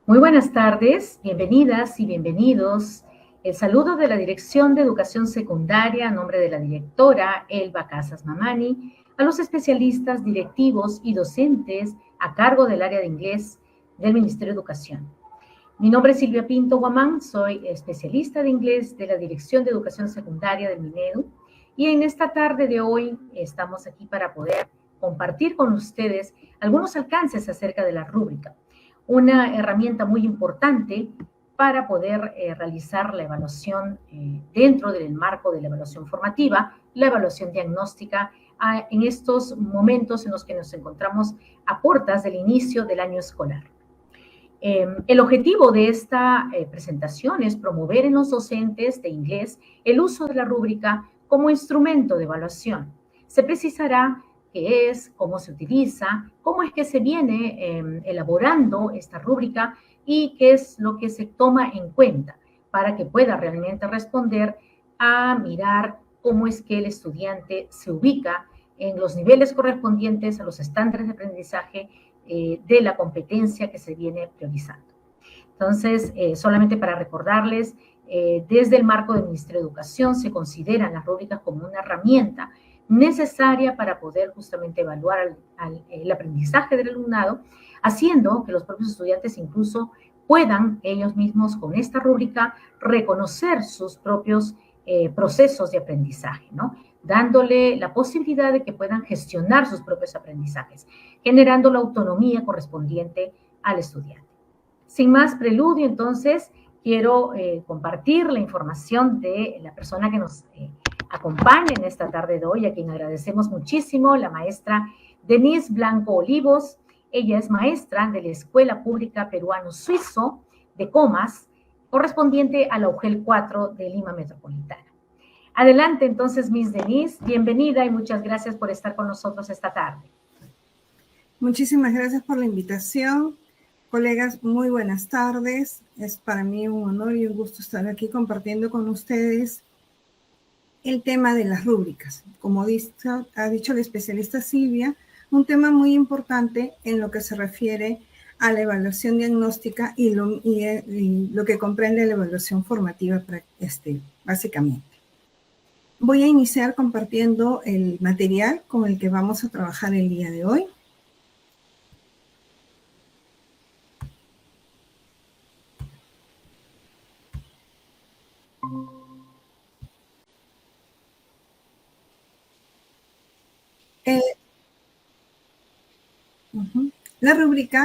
Muy buenas tardes, bienvenidas y bienvenidos. El saludo de la Dirección de Educación Secundaria a nombre de la directora Elba Casas Mamani, a los especialistas, directivos y docentes a cargo del área de inglés del Ministerio de Educación. Mi nombre es Silvia Pinto Guamán, soy especialista de inglés de la Dirección de Educación Secundaria del Minedu y en esta tarde de hoy estamos aquí para poder compartir con ustedes algunos alcances acerca de la rúbrica, una herramienta muy importante para poder realizar la evaluación dentro del marco de la evaluación formativa, la evaluación diagnóstica, en estos momentos en los que nos encontramos a puertas del inicio del año escolar. El objetivo de esta presentación es promover en los docentes de inglés el uso de la rúbrica como instrumento de evaluación. Se precisará qué es, cómo se utiliza, cómo es que se viene elaborando esta rúbrica y qué es lo que se toma en cuenta para que pueda realmente responder a mirar cómo es que el estudiante se ubica en los niveles correspondientes a los estándares de aprendizaje de la competencia que se viene priorizando. Entonces, solamente para recordarles, desde el marco del Ministerio de Educación se consideran las rúbricas como una herramienta necesaria para poder justamente evaluar el aprendizaje del alumnado, haciendo que los propios estudiantes incluso puedan ellos mismos con esta rúbrica reconocer sus propios procesos de aprendizaje, ¿no? Dándole la posibilidad de que puedan gestionar sus propios aprendizajes, generando la autonomía correspondiente al estudiante. Sin más preludio, entonces, quiero compartir la información de la persona que nos acompaña en esta tarde de hoy, a quien agradecemos muchísimo, la maestra Denise Blanco Olivos. Ella es maestra de la Escuela Pública Peruano-Suizo de Comas, correspondiente a la UGEL 4 de Lima Metropolitana. Adelante, entonces, Miss Denise, bienvenida y muchas gracias por estar con nosotros esta tarde. Muchísimas gracias por la invitación. Colegas, muy buenas tardes. Es para mí un honor y un gusto estar aquí compartiendo con ustedes el tema de las rúbricas. Como ha dicho la especialista Silvia, un tema muy importante en lo que se refiere a la evaluación diagnóstica y lo que comprende la evaluación formativa básicamente. Voy a iniciar compartiendo el material con el que vamos a trabajar el día de hoy. La rúbrica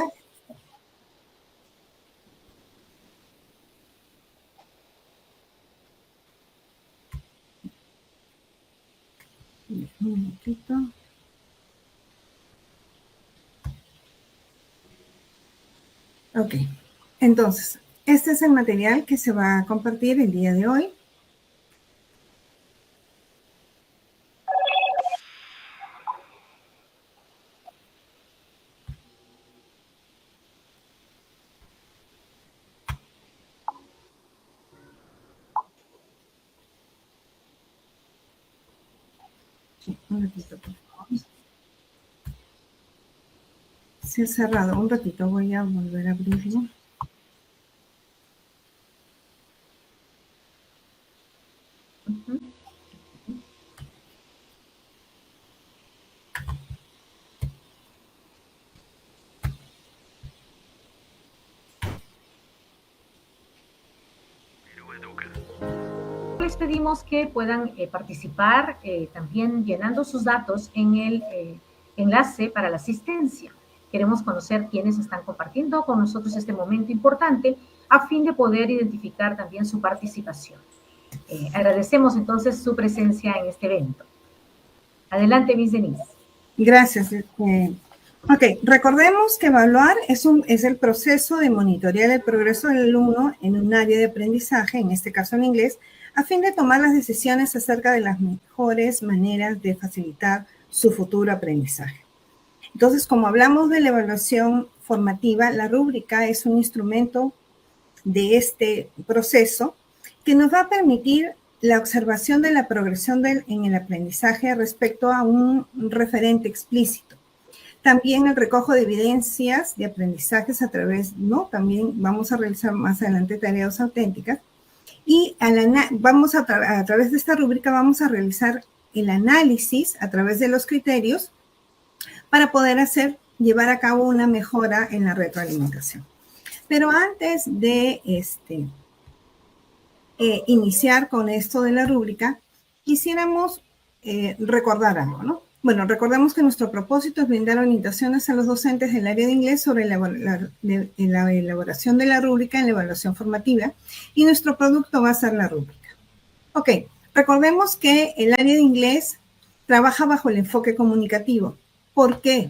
un momentito. Ok, entonces, este es el material que se va a compartir el día de hoy. Un ratito, por favor. Se ha cerrado. Un ratito, voy a volver a abrirlo. Les pedimos que puedan participar también llenando sus datos en el enlace para la asistencia. Queremos conocer quiénes están compartiendo con nosotros este momento importante a fin de poder identificar también su participación. Agradecemos entonces su presencia en este evento. Adelante, Miss Denise. Gracias. Ok, recordemos que evaluar es el proceso de monitorear el progreso del alumno en un área de aprendizaje, en este caso en inglés, a fin de tomar las decisiones acerca de las mejores maneras de facilitar su futuro aprendizaje. Entonces, como hablamos de la evaluación formativa, la rúbrica es un instrumento de este proceso que nos va a permitir la observación de la progresión en el aprendizaje respecto a un referente explícito. También el recojo de evidencias de aprendizajes a través, ¿no? También vamos a realizar más adelante tareas auténticas. Y a través de esta rúbrica vamos a realizar el análisis a través de los criterios para poder llevar a cabo una mejora en la retroalimentación. Pero antes de iniciar con esto de la rúbrica, quisiéramos recordar algo, ¿no? Bueno, recordemos que nuestro propósito es brindar orientaciones a los docentes del área de inglés sobre la elaboración de la rúbrica en la evaluación formativa, y nuestro producto va a ser la rúbrica. Ok, recordemos que el área de inglés trabaja bajo el enfoque comunicativo. ¿Por qué?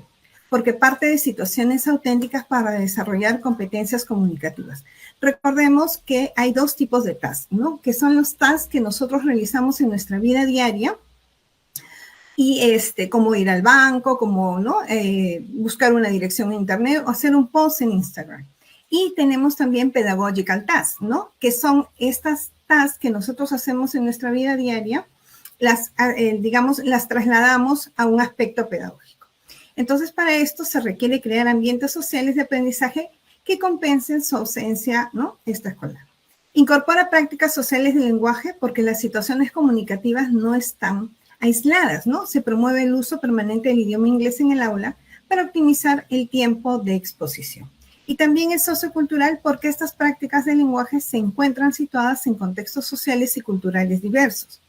Porque parte de situaciones auténticas para desarrollar competencias comunicativas. Recordemos que hay dos tipos de tasks, ¿no? Que son los tasks que nosotros realizamos en nuestra vida diaria, y como ir al banco, como, ¿no? Buscar una dirección en internet o hacer un post en Instagram. Y tenemos también pedagogical tasks, ¿no? Que son estas tasks que nosotros hacemos en nuestra vida diaria, las trasladamos a un aspecto pedagógico. Entonces, para esto se requiere crear ambientes sociales de aprendizaje que compensen su ausencia, ¿no? Extraescolar. Incorpora prácticas sociales de lenguaje porque las situaciones comunicativas no están aisladas, ¿no? Se promueve el uso permanente del idioma inglés en el aula para optimizar el tiempo de exposición. Y también es sociocultural porque estas prácticas de lenguaje se encuentran situadas en contextos sociales y culturales diversos.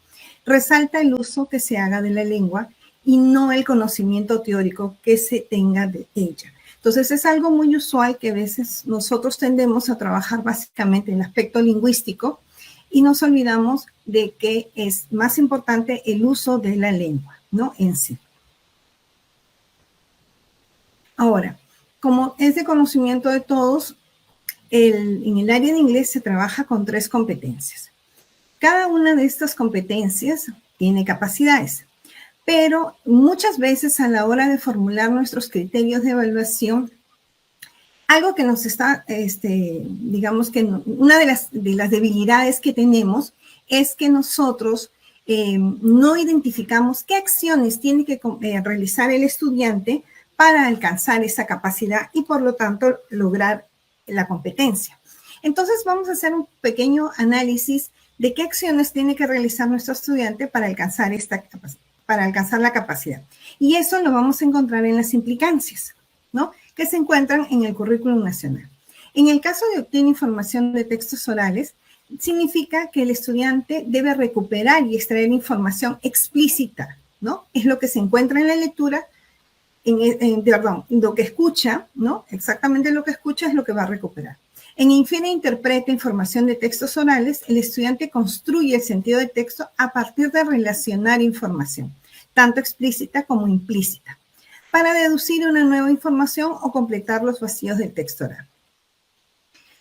Resalta el uso que se haga de la lengua y no el conocimiento teórico que se tenga de ella. Entonces, es algo muy usual que a veces nosotros tendemos a trabajar básicamente en el aspecto lingüístico y nos olvidamos de que es más importante el uso de la lengua, ¿no? En sí. Ahora, como es de conocimiento de todos, en el área de inglés se trabaja con 3 competencias. Cada una de estas competencias tiene capacidades, pero muchas veces a la hora de formular nuestros criterios de evaluación, algo que nos está, digamos que una de las debilidades que tenemos es que nosotros no identificamos qué acciones tiene que realizar el estudiante para alcanzar esa capacidad y por lo tanto lograr la competencia. Entonces vamos a hacer un pequeño análisis de qué acciones tiene que realizar nuestro estudiante para alcanzar la capacidad. Y eso lo vamos a encontrar en las implicancias, ¿no? Que se encuentran en el currículum nacional. En el caso de obtener información de textos orales, significa que el estudiante debe recuperar y extraer información explícita, ¿no? Es lo que se encuentra en la lectura, lo que escucha, ¿no? Exactamente lo que escucha es lo que va a recuperar. En infiere interpreta información de textos orales, el estudiante construye el sentido del texto a partir de relacionar información, tanto explícita como implícita, para deducir una nueva información o completar los vacíos del texto oral.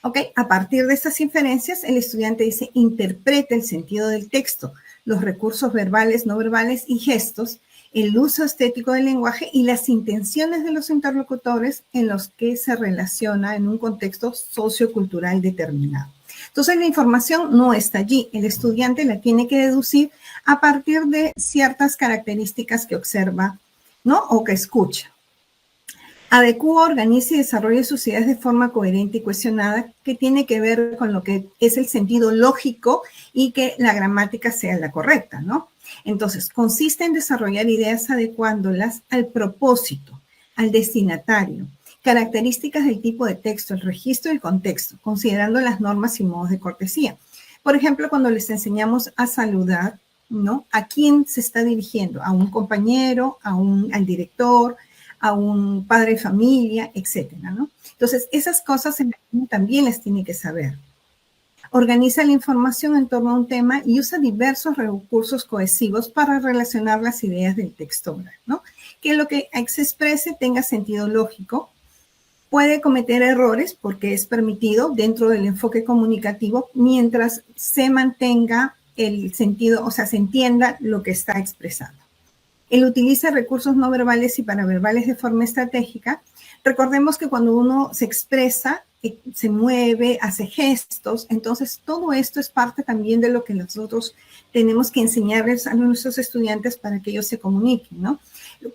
¿Ok? A partir de estas inferencias, el estudiante interpreta el sentido del texto, los recursos verbales, no verbales y gestos, el uso estético del lenguaje y las intenciones de los interlocutores en los que se relaciona en un contexto sociocultural determinado. Entonces, la información no está allí. El estudiante la tiene que deducir a partir de ciertas características que observa, ¿no? O que escucha. Adecúa, organiza y desarrolla sus ideas de forma coherente y cohesionada, que tiene que ver con lo que es el sentido lógico y que la gramática sea la correcta, ¿no? Entonces, consiste en desarrollar ideas adecuándolas al propósito, al destinatario, características del tipo de texto, el registro y el contexto, considerando las normas y modos de cortesía. Por ejemplo, cuando les enseñamos a saludar, ¿no? ¿A quién se está dirigiendo? ¿A un compañero? ¿Al director? ¿A un padre de familia? Etcétera, ¿no? Entonces, esas cosas también las tiene que saber. Organiza la información en torno a un tema y usa diversos recursos cohesivos para relacionar las ideas del texto oral, ¿no? Que lo que se exprese tenga sentido lógico. Puede cometer errores porque es permitido dentro del enfoque comunicativo mientras se mantenga el sentido, o sea, se entienda lo que está expresando. Él utiliza recursos no verbales y paraverbales de forma estratégica. Recordemos que cuando uno se expresa, se mueve, hace gestos. Entonces, todo esto es parte también de lo que nosotros tenemos que enseñarles a nuestros estudiantes para que ellos se comuniquen, ¿no?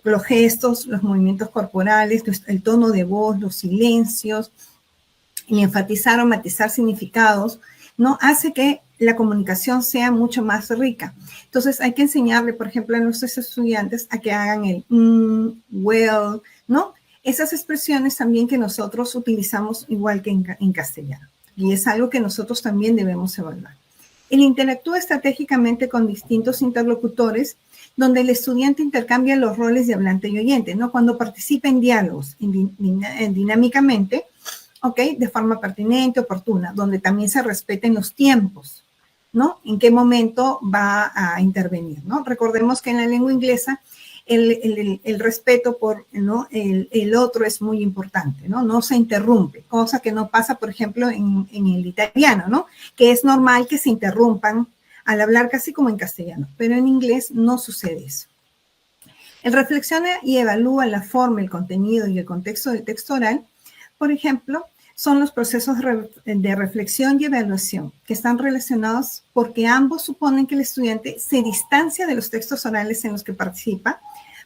Los gestos, los movimientos corporales, el tono de voz, los silencios, el enfatizar o matizar significados, ¿no? Hace que la comunicación sea mucho más rica. Entonces, hay que enseñarle, por ejemplo, a nuestros estudiantes a que hagan el well, ¿no? Esas expresiones también que nosotros utilizamos igual que en castellano. Y es algo que nosotros también debemos evaluar. Él interactúa estratégicamente con distintos interlocutores, donde el estudiante intercambia los roles de hablante y oyente, ¿no? Cuando participa en diálogos dinámicamente, ¿ok? De forma pertinente, oportuna, donde también se respeten los tiempos, ¿no? En qué momento va a intervenir, ¿no? Recordemos que en la lengua inglesa el respeto por, ¿no? el otro es muy importante, ¿no? No se interrumpe, cosa que no pasa, por ejemplo, en el italiano, ¿no? Que es normal que se interrumpan al hablar casi como en castellano, pero en inglés no sucede eso. Él reflexiona y evalúa la forma, el contenido y el contexto del texto oral. Por ejemplo, son los procesos de reflexión y evaluación que están relacionados porque ambos suponen que el estudiante se distancia de los textos orales en los que participa.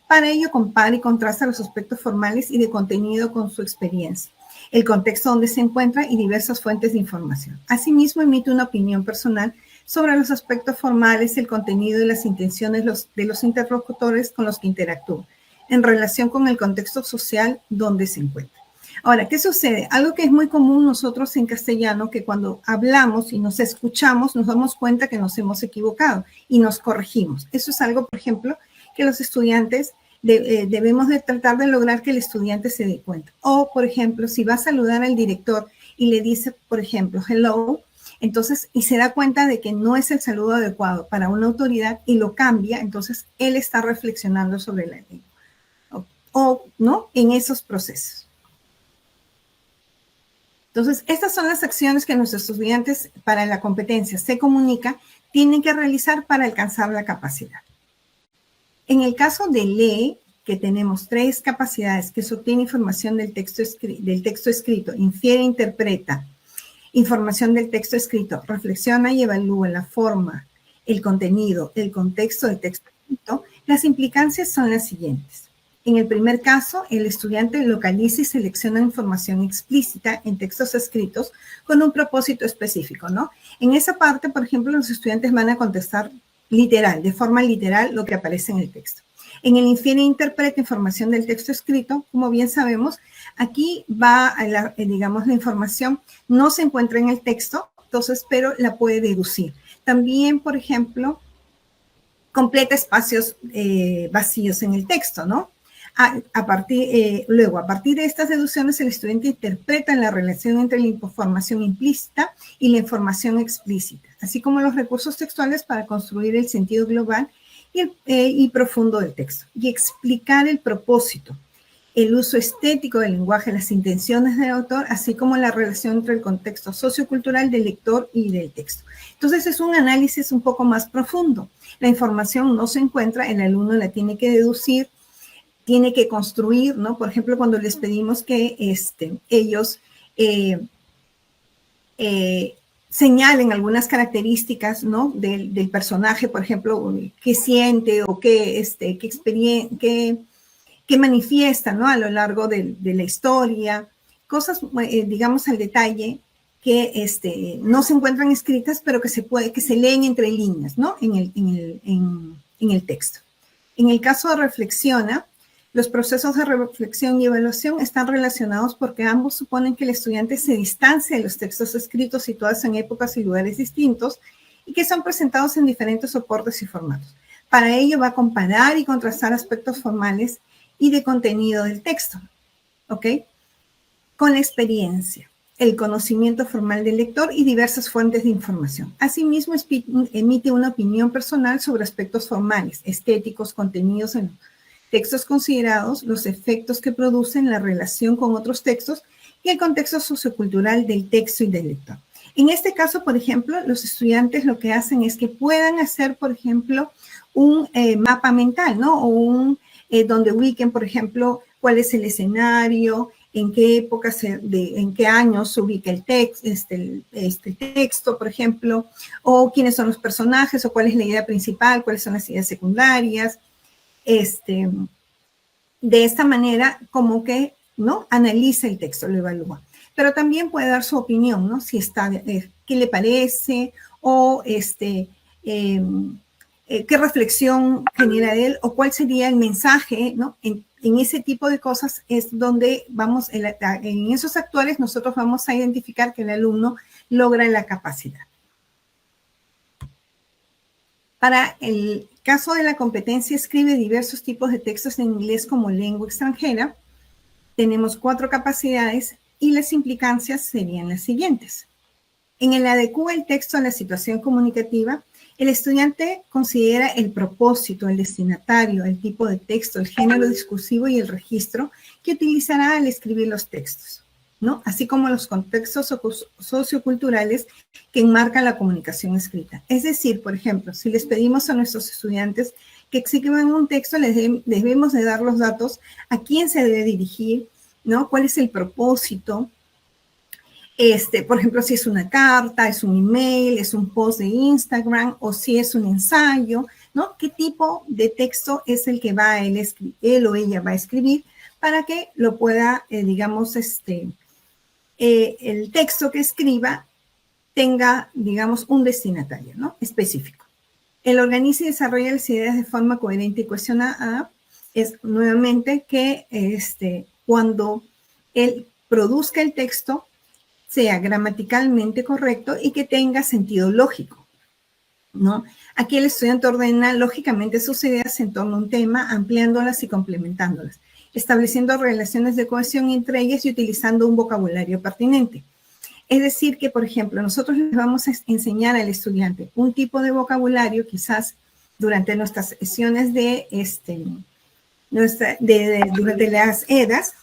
Para ello, compara y contrasta los aspectos formales y de contenido con su experiencia, el contexto donde se encuentra y diversas fuentes de información. Asimismo, emite una opinión personal sobre los aspectos formales, el contenido y las intenciones de los interlocutores con los que interactúa, en relación con el contexto social donde se encuentra. Ahora, ¿qué sucede? Algo que es muy común nosotros en castellano, que cuando hablamos y nos escuchamos, nos damos cuenta que nos hemos equivocado y nos corregimos. Eso es algo, por ejemplo, que los estudiantes debemos de tratar de lograr que el estudiante se dé cuenta. O, por ejemplo, si va a saludar al director y le dice, por ejemplo, hello, entonces, y se da cuenta de que no es el saludo adecuado para una autoridad y lo cambia, entonces él está reflexionando sobre la lengua. O ¿no? En esos procesos. Entonces, estas son las acciones que nuestros estudiantes para la competencia se comunica tienen que realizar para alcanzar la capacidad. En el caso de lee, que tenemos 3 capacidades, que se obtiene información del texto escrito, infiere, interpreta, información del texto escrito, reflexiona y evalúa la forma, el contenido, el contexto del texto escrito, las implicancias son las siguientes. En el primer caso, el estudiante localiza y selecciona información explícita en textos escritos con un propósito específico, ¿no? En esa parte, por ejemplo, los estudiantes van a contestar literal, de forma literal, lo que aparece en el texto. En el infiere e interpreta información del texto escrito, como bien sabemos, aquí va, digamos, la información no se encuentra en el texto, entonces, pero la puede deducir. También, por ejemplo, completa espacios vacíos en el texto, ¿no? Luego, a partir de estas deducciones, el estudiante interpreta la relación entre la información implícita y la explícita, así como los recursos textuales para construir el sentido global y profundo del texto, y explicar el propósito, el uso estético del lenguaje, las intenciones del autor, así como la relación entre el contexto sociocultural del lector y del texto. Entonces, es un análisis un poco más profundo. La información no se encuentra, el alumno la tiene que deducir, tiene que construir, ¿no? Por ejemplo, cuando les pedimos que ellos señalen algunas características, ¿no? Del personaje, por ejemplo, qué siente o qué manifiesta, ¿no? A lo largo de la historia, cosas, digamos, al detalle que no se encuentran escritas, pero que se leen entre líneas, ¿no? En el texto. En el caso de reflexiona, los procesos de reflexión y evaluación están relacionados porque ambos suponen que el estudiante se distancia de los textos escritos situados en épocas y lugares distintos y que son presentados en diferentes soportes y formatos. Para ello va a comparar y contrastar aspectos formales y de contenido del texto, ¿ok? Con la experiencia, el conocimiento formal del lector y diversas fuentes de información. Asimismo, emite una opinión personal sobre aspectos formales, estéticos, contenidos en textos considerados, los efectos que producen, la relación con otros textos y el contexto sociocultural del texto y del lector. En este caso, por ejemplo, los estudiantes lo que hacen es que puedan hacer, por ejemplo, un mapa mental, ¿no? O donde ubiquen, por ejemplo, cuál es el escenario, en qué época, en qué años se ubica el este texto, por ejemplo, o quiénes son los personajes, o cuál es la idea principal, cuáles son las ideas secundarias. De esta manera, como que, ¿no?, analiza el texto, lo evalúa. Pero también puede dar su opinión, ¿no? Si está, qué le parece, o qué reflexión genera él, o cuál sería el mensaje, ¿no? En ese tipo de cosas es donde vamos, en esos actores nosotros vamos a identificar que el alumno logra la capacidad. Para el caso de la competencia, escribe diversos tipos de textos en inglés como lengua extranjera. Tenemos 4 capacidades y las implicancias serían las siguientes. En el adecua el texto a la situación comunicativa, el estudiante considera el propósito, el destinatario, el tipo de texto, el género discursivo y el registro que utilizará al escribir los textos, ¿no? Así como los contextos socioculturales que enmarcan la comunicación escrita. Es decir, por ejemplo, si les pedimos a nuestros estudiantes que escriban un texto, les debemos de dar los datos a quién se debe dirigir, ¿no? ¿Cuál es el propósito? Por ejemplo, si es una carta, es un email, es un post de Instagram, o si es un ensayo, ¿no? ¿Qué tipo de texto es el que va él o ella va a escribir para que lo pueda, digamos, el texto que escriba tenga, digamos, un destinatario, ¿no?, específico. Él organiza y desarrolla las ideas de forma coherente y cohesionada. Es nuevamente que cuando él produzca el texto sea gramaticalmente correcto y que tenga sentido lógico, ¿no? Aquí el estudiante ordena lógicamente sus ideas en torno a un tema, ampliándolas y complementándolas, estableciendo relaciones de cohesión entre ellas y utilizando un vocabulario pertinente. Es decir, que, por ejemplo, nosotros les vamos a enseñar al estudiante un tipo de vocabulario, quizás durante nuestras sesiones durante las EDAs,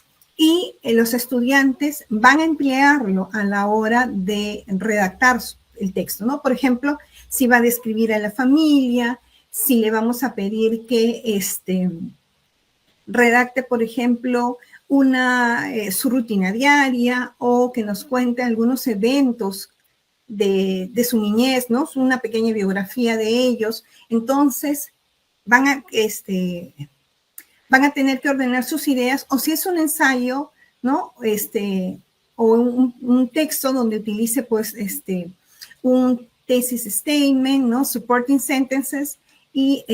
y los estudiantes van a emplearlo a la hora de redactar el texto, ¿no? Por ejemplo, si va a describir a la familia, si le vamos a pedir que redacte, por ejemplo, su rutina diaria, o que nos cuente algunos eventos de su niñez, ¿no? Una pequeña biografía de ellos. Entonces, van a tener que ordenar sus ideas, o si es un ensayo, ¿no? O un texto donde utilice, pues, un thesis statement, ¿no? Supporting sentences y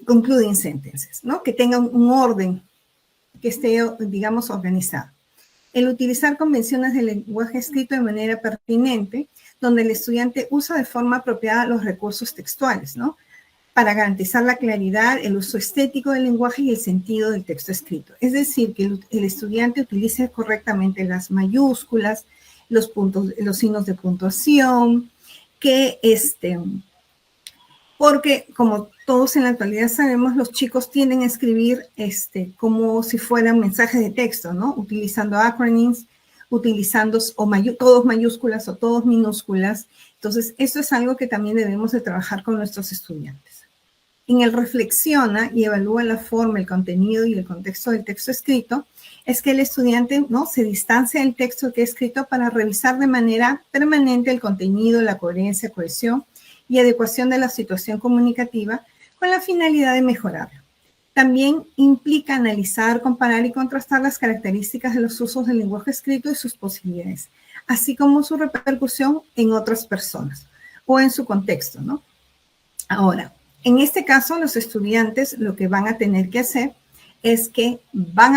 concluding sentences, ¿no? Que tenga un orden, que esté, digamos, organizado. El utilizar convenciones de lenguaje escrito de manera pertinente, donde el estudiante usa de forma apropiada los recursos textuales, ¿no?, para garantizar la claridad, el uso estético del lenguaje y el sentido del texto escrito. Es decir, que el estudiante utilice correctamente las mayúsculas, los signos de puntuación, porque como todos en la actualidad sabemos, los chicos tienden a escribir como si fueran mensajes de texto, ¿no? Utilizando acronyms, utilizando todos mayúsculas o todos minúsculas. Entonces, esto es algo que también debemos de trabajar con nuestros estudiantes. En el reflexiona y evalúa la forma, el contenido y el contexto del texto escrito, es que el estudiante, ¿no?, se distancia del texto que ha escrito para revisar de manera permanente el contenido, la coherencia, cohesión y adecuación de la situación comunicativa con la finalidad de mejorarla. También implica analizar, comparar y contrastar las características de los usos del lenguaje escrito y sus posibilidades, así como su repercusión en otras personas o en su contexto, ¿no? Ahora, en este caso, los estudiantes lo que van a tener que hacer es que van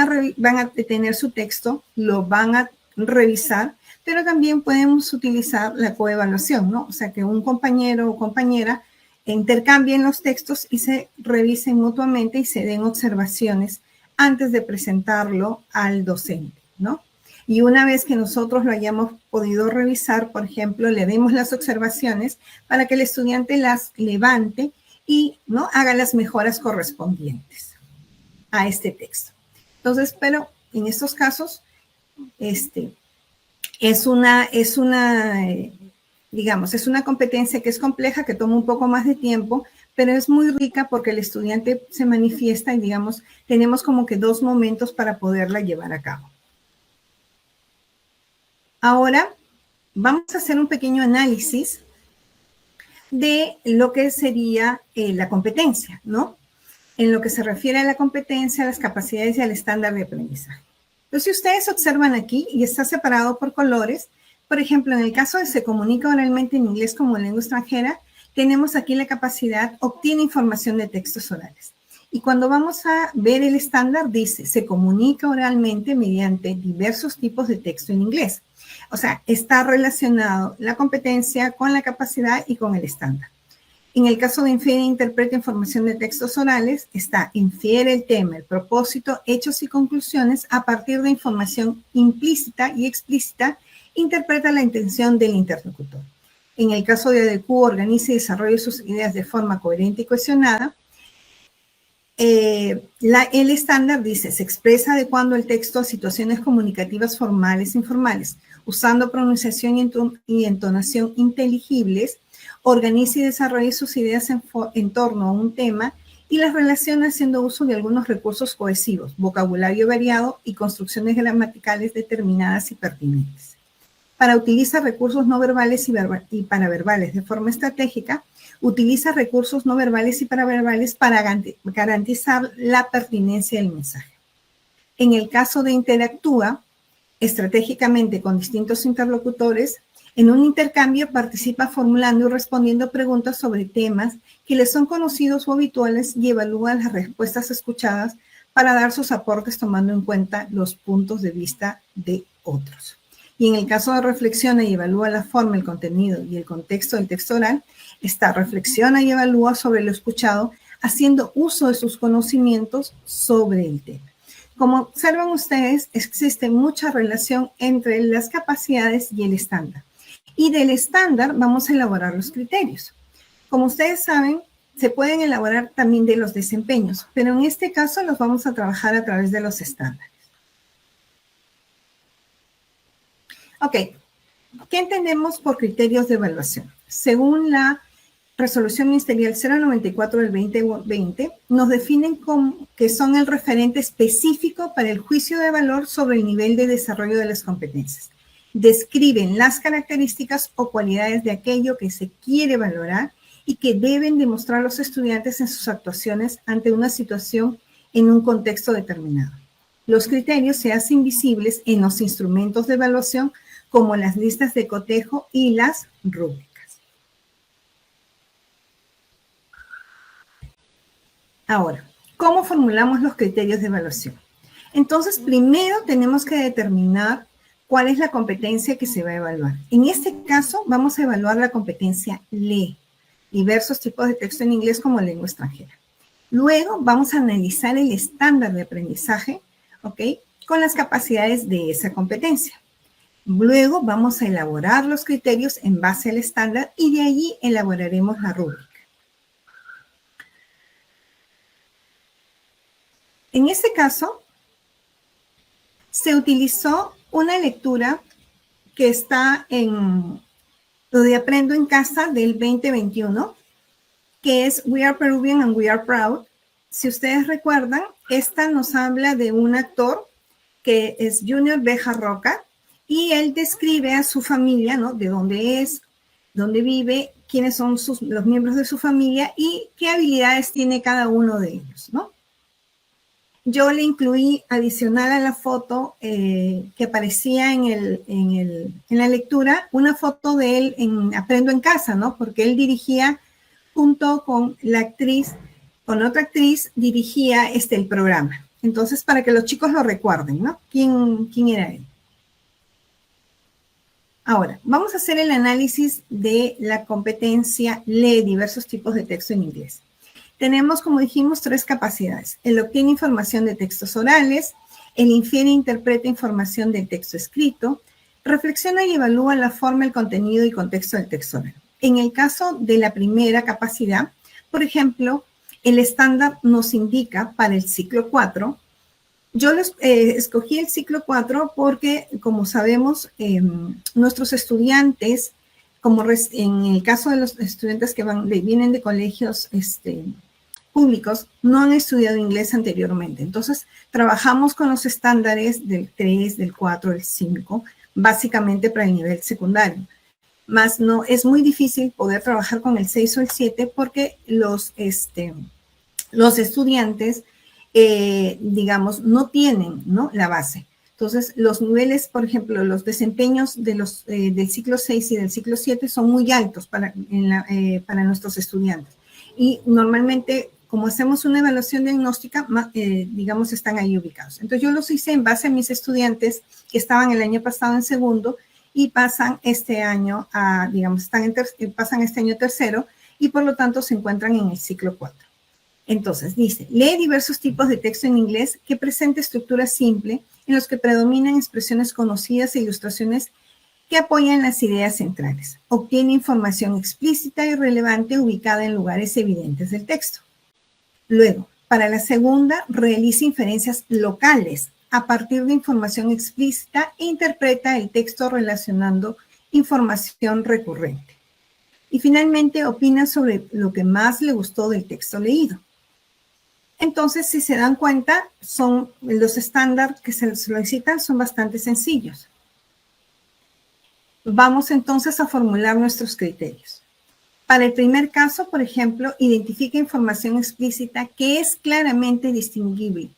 a tener su texto, lo van a revisar, pero también podemos utilizar la coevaluación, ¿no? O sea, que un compañero o compañera intercambien los textos y se revisen mutuamente y se den observaciones antes de presentarlo al docente, ¿no? Y una vez que nosotros lo hayamos podido revisar, por ejemplo, le demos las observaciones para que el estudiante las levante y, ¿no?, haga las mejoras correspondientes a este texto. Entonces, pero en estos casos, es una competencia que es compleja, que toma un poco más de tiempo, pero es muy rica porque el estudiante se manifiesta y, digamos, tenemos como que 2 momentos para poderla llevar a cabo. Ahora, vamos a hacer un pequeño análisis de lo que sería la competencia, ¿no? En lo que se refiere a la competencia, a las capacidades y al estándar de aprendizaje. Entonces, si ustedes observan aquí, y está separado por colores, por ejemplo, en el caso de se comunica oralmente en inglés como lengua extranjera, tenemos aquí la capacidad, obtiene información de textos orales. Y cuando vamos a ver el estándar, dice, se comunica oralmente mediante diversos tipos de texto en inglés. O sea, está relacionado la competencia con la capacidad y con el estándar. En el caso de infiere e interpreta información de textos orales, está infiere el tema, el propósito, hechos y conclusiones a partir de información implícita y explícita, interpreta la intención del interlocutor. En el caso de ADQ, organiza y desarrolla sus ideas de forma coherente y cohesionada. El estándar dice, se expresa adecuando el texto a situaciones comunicativas formales e informales, usando pronunciación y entonación inteligibles, organiza y desarrolla sus ideas en torno a un tema y las relaciona haciendo uso de algunos recursos cohesivos, vocabulario variado y construcciones gramaticales determinadas y pertinentes. Para utilizar recursos no verbales y paraverbales de forma estratégica, utiliza recursos no verbales y paraverbales para garantizar la pertinencia del mensaje. En el caso de interactúa estratégicamente con distintos interlocutores, en un intercambio participa formulando y respondiendo preguntas sobre temas que le son conocidos o habituales y evalúa las respuestas escuchadas para dar sus aportes tomando en cuenta los puntos de vista de otros. Y en el caso de reflexiona y evalúa la forma, el contenido y el contexto del texto oral, reflexiona y evalúa sobre lo escuchado, haciendo uso de sus conocimientos sobre el tema. Como observan ustedes, existe mucha relación entre las capacidades y el estándar. Y del estándar vamos a elaborar los criterios. Como ustedes saben, se pueden elaborar también de los desempeños, pero en este caso los vamos a trabajar a través de los estándares. Ok, ¿qué entendemos por criterios de evaluación? Según la Resolución Ministerial 094 del 2020, nos definen como que son el referente específico para el juicio de valor sobre el nivel de desarrollo de las competencias. Describen las características o cualidades de aquello que se quiere valorar y que deben demostrar los estudiantes en sus actuaciones ante una situación en un contexto determinado. Los criterios se hacen visibles en los instrumentos de evaluación como las listas de cotejo y las rúbricas. Ahora, ¿cómo formulamos los criterios de evaluación? Entonces, primero tenemos que determinar cuál es la competencia que se va a evaluar. En este caso, vamos a evaluar la competencia lee, diversos tipos de texto en inglés como lengua extranjera. Luego, vamos a analizar el estándar de aprendizaje, ¿ok?, con las capacidades de esa competencia. Luego, vamos a elaborar los criterios en base al estándar y de allí elaboraremos la rúbrica. En este caso, se utilizó una lectura que está en lo de Aprendo en Casa del 2021, que es We Are Peruvian and We Are Proud. Si ustedes recuerdan, esta nos habla de un actor que es Junior Beja Roca y él describe a su familia, ¿no?, de dónde es, dónde vive, quiénes son los miembros de su familia y qué habilidades tiene cada uno de ellos, ¿no? Yo le incluí adicional a la foto que aparecía en la lectura, una foto de él en Aprendo en Casa, ¿no? Porque él dirigía junto con la actriz, con otra actriz, dirigía el programa. Entonces, para que los chicos lo recuerden, ¿no? ¿Quién era él? Ahora, vamos a hacer el análisis de la competencia lee diversos tipos de texto en inglés. Tenemos, como dijimos, 3 capacidades. El obtiene información de textos orales, el infiere e interpreta información del texto escrito, reflexiona y evalúa la forma, el contenido y contexto del texto oral. En el caso de la primera capacidad, por ejemplo, el estándar nos indica para el ciclo 4, yo escogí el ciclo 4 porque, como sabemos, nuestros estudiantes en el caso de los estudiantes que vienen de colegios públicos, no han estudiado inglés anteriormente. Entonces, trabajamos con los estándares del 3, del 4, del 5, básicamente para el nivel secundario. Más no, es muy difícil poder trabajar con el 6 o el 7 porque los estudiantes, digamos, no tienen, ¿no?, la base. Entonces, los niveles, por ejemplo, los desempeños de del ciclo 6 y del ciclo 7 son muy altos para nuestros estudiantes. Y normalmente, como hacemos una evaluación diagnóstica, digamos, están ahí ubicados. Entonces, yo los hice en base a mis estudiantes que estaban el año pasado en segundo y pasan este año a, digamos, pasan este año tercero y por lo tanto se encuentran en el ciclo 4. Entonces, dice, lee diversos tipos de texto en inglés que presente estructura simple en los que predominan expresiones conocidas e ilustraciones que apoyan las ideas centrales. Obtiene información explícita y relevante ubicada en lugares evidentes del texto. Luego, para la segunda, realiza inferencias locales a partir de información explícita e interpreta el texto relacionando información recurrente. Y finalmente, opina sobre lo que más le gustó del texto leído. Entonces, si se dan cuenta, son los estándares que se solicitan son bastante sencillos. Vamos entonces a formular nuestros criterios. Para el primer caso, por ejemplo, identifica información explícita que es claramente distinguible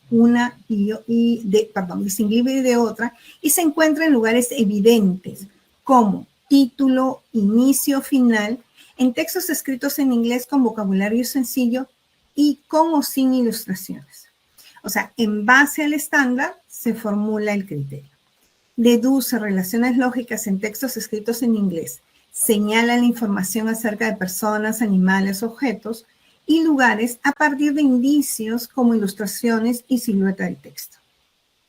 distinguible de otra y se encuentra en lugares evidentes como título, inicio, final, en textos escritos en inglés con vocabulario sencillo y con o sin ilustraciones. O sea, en base al estándar se formula el criterio. Deduce relaciones lógicas en textos escritos en inglés. Señala la información acerca de personas, animales, objetos y lugares a partir de indicios como ilustraciones y silueta del texto.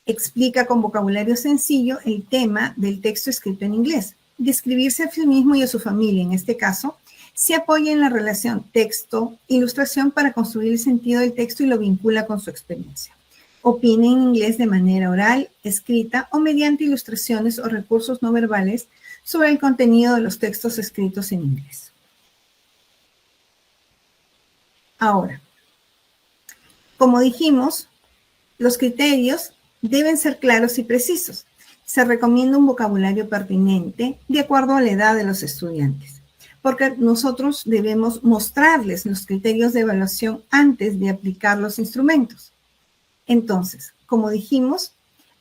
Explica con vocabulario sencillo el tema del texto escrito en inglés. Describirse a sí mismo y a su familia, en este caso, se apoya en la relación texto-ilustración para construir el sentido del texto y lo vincula con su experiencia. Opina en inglés de manera oral, escrita o mediante ilustraciones o recursos no verbales sobre el contenido de los textos escritos en inglés. Ahora, como dijimos, los criterios deben ser claros y precisos. Se recomienda un vocabulario pertinente de acuerdo a la edad de los estudiantes, porque nosotros debemos mostrarles los criterios de evaluación antes de aplicar los instrumentos. Entonces, como dijimos,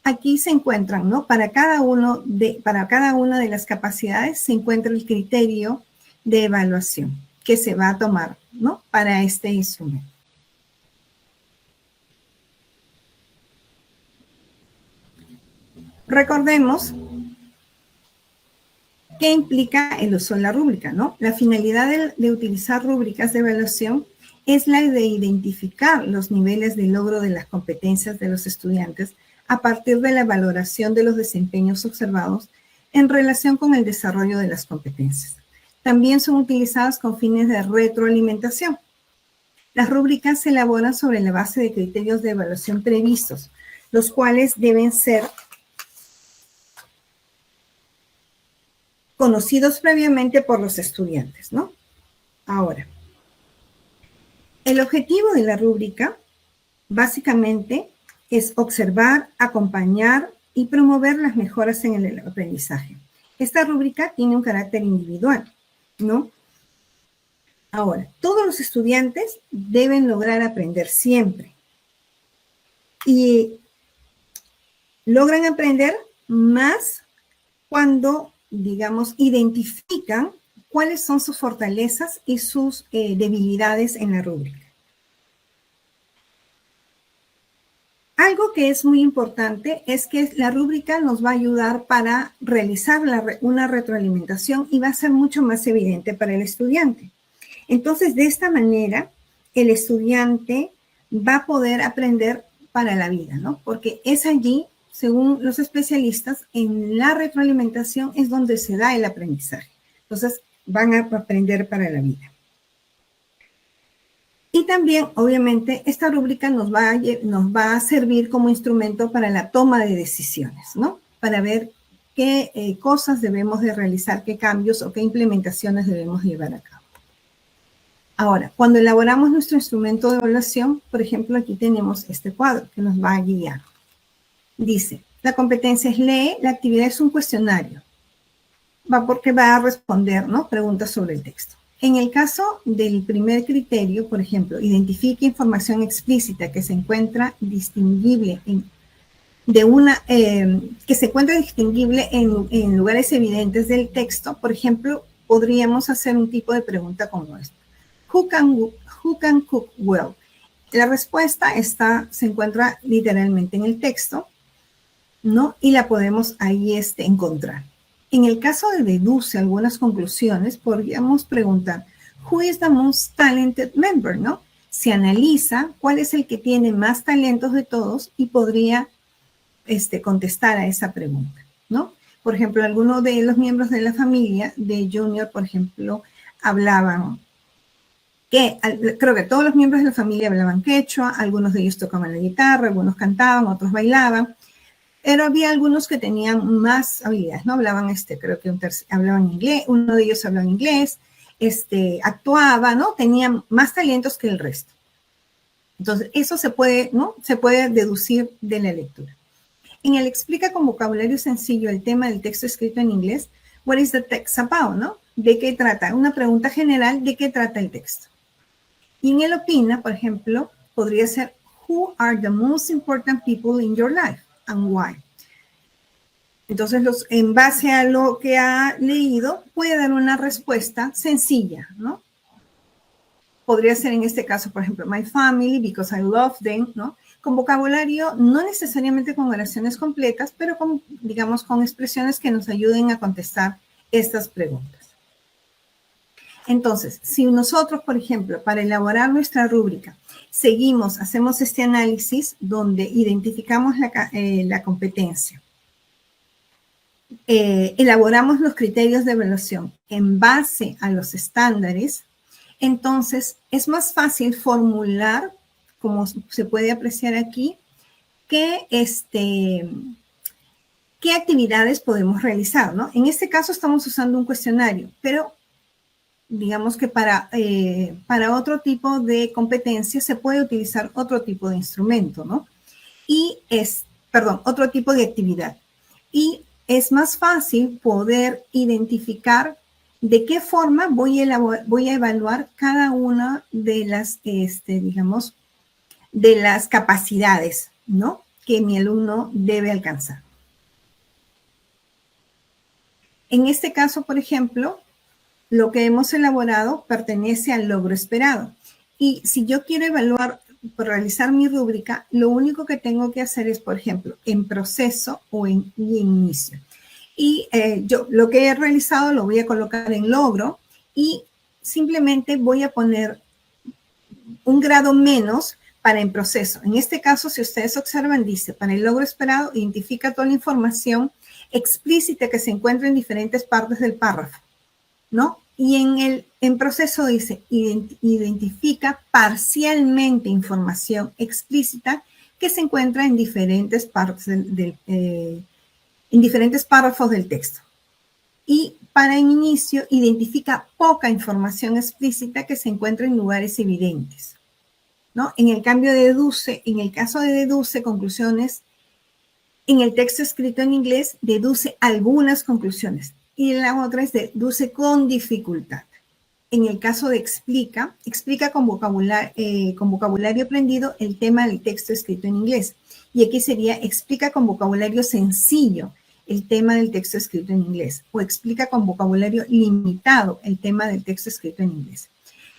aquí se encuentran, ¿no? Para cada una de las capacidades se encuentra el criterio de evaluación que se va a tomar, ¿no?, para este instrumento. Recordemos qué implica el uso de la rúbrica, ¿no? La finalidad de utilizar rúbricas de evaluación es la de identificar los niveles de logro de las competencias de los estudiantes a partir de la valoración de los desempeños observados en relación con el desarrollo de las competencias. También son utilizadas con fines de retroalimentación. Las rúbricas se elaboran sobre la base de criterios de evaluación previstos, los cuales deben ser conocidos previamente por los estudiantes, ¿no? Ahora, el objetivo de la rúbrica básicamente es observar, acompañar y promover las mejoras en el aprendizaje. Esta rúbrica tiene un carácter individual, ¿no? Ahora, todos los estudiantes deben lograr aprender siempre. Y logran aprender más cuando, digamos, identifican cuáles son sus fortalezas y sus debilidades en la rúbrica. Algo que es muy importante es que la rúbrica nos va a ayudar para realizar una retroalimentación y va a ser mucho más evidente para el estudiante. Entonces, de esta manera, el estudiante va a poder aprender para la vida, ¿no? Porque es allí, según los especialistas, en la retroalimentación es donde se da el aprendizaje. Entonces, van a aprender para la vida. Y también, obviamente, esta rúbrica nos va a servir como instrumento para la toma de decisiones, ¿no? Para ver qué cosas debemos de realizar, qué cambios o qué implementaciones debemos llevar a cabo. Ahora, cuando elaboramos nuestro instrumento de evaluación, por ejemplo, aquí tenemos este cuadro que nos va a guiar. Dice, la competencia es lee, la actividad es un cuestionario. Porque va a responder, ¿no?, preguntas sobre el texto. En el caso del primer criterio, por ejemplo, identifique información explícita que se encuentra distinguible en lugares evidentes del texto. Por ejemplo, podríamos hacer un tipo de pregunta como esta. Who can cook well? La respuesta se encuentra literalmente en el texto, ¿no? Y la podemos ahí encontrar. En el caso de deduce algunas conclusiones, podríamos preguntar, who is the most talented member, ¿no? Se analiza cuál es el que tiene más talentos de todos y podría contestar a esa pregunta, ¿no? Por ejemplo, algunos de los miembros de la familia de Junior, por ejemplo, creo que todos los miembros de la familia hablaban quechua, algunos de ellos tocaban la guitarra, algunos cantaban, otros bailaban, pero había algunos que tenían más habilidades, ¿no? Hablaban, creo que hablaban inglés, uno de ellos hablaba inglés, actuaba, ¿no? Tenían más talentos que el resto. Entonces, eso se puede, ¿no? Se puede deducir de la lectura. En el explica con vocabulario sencillo el tema del texto escrito en inglés, what is the text about, ¿no? ¿De qué trata? Una pregunta general, ¿de qué trata el texto? Y en el opina, por ejemplo, podría ser, who are the most important people in your life and why? Entonces, en base a lo que ha leído, puede dar una respuesta sencilla, ¿no? Podría ser en este caso, por ejemplo, my family, because I love them, ¿no? Con vocabulario, no necesariamente con oraciones completas, pero digamos, con expresiones que nos ayuden a contestar estas preguntas. Entonces, si nosotros, por ejemplo, para elaborar nuestra rúbrica, hacemos este análisis donde identificamos la competencia, elaboramos los criterios de evaluación en base a los estándares, entonces es más fácil formular, como se puede apreciar aquí, qué actividades podemos realizar, ¿no? En este caso estamos usando un cuestionario, pero digamos que para otro tipo de competencia se puede utilizar otro tipo de instrumento, ¿no? Otro tipo de actividad. Y es más fácil poder identificar de qué forma voy a evaluar cada una de las, digamos, de las capacidades, ¿no?, que mi alumno debe alcanzar. En este caso, por ejemplo, lo que hemos elaborado pertenece al logro esperado. Y si yo quiero realizar mi rúbrica, lo único que tengo que hacer es, por ejemplo, en proceso y en inicio. Y yo lo que he realizado lo voy a colocar en logro y simplemente voy a poner un grado menos para en proceso. En este caso, si ustedes observan, dice, para el logro esperado, identifica toda la información explícita que se encuentra en diferentes partes del párrafo, ¿no? Y en proceso dice, identifica parcialmente información explícita que se encuentra en diferentes partes en diferentes párrafos del texto. Y para el inicio, identifica poca información explícita que se encuentra en lugares evidentes, ¿no? En el caso de deduce conclusiones, en el texto escrito en inglés, deduce algunas conclusiones. Y la otra es deduce con dificultad. En el caso de explica con vocabulario aprendido el tema del texto escrito en inglés. Y aquí sería explica con vocabulario sencillo el tema del texto escrito en inglés. O explica con vocabulario limitado el tema del texto escrito en inglés.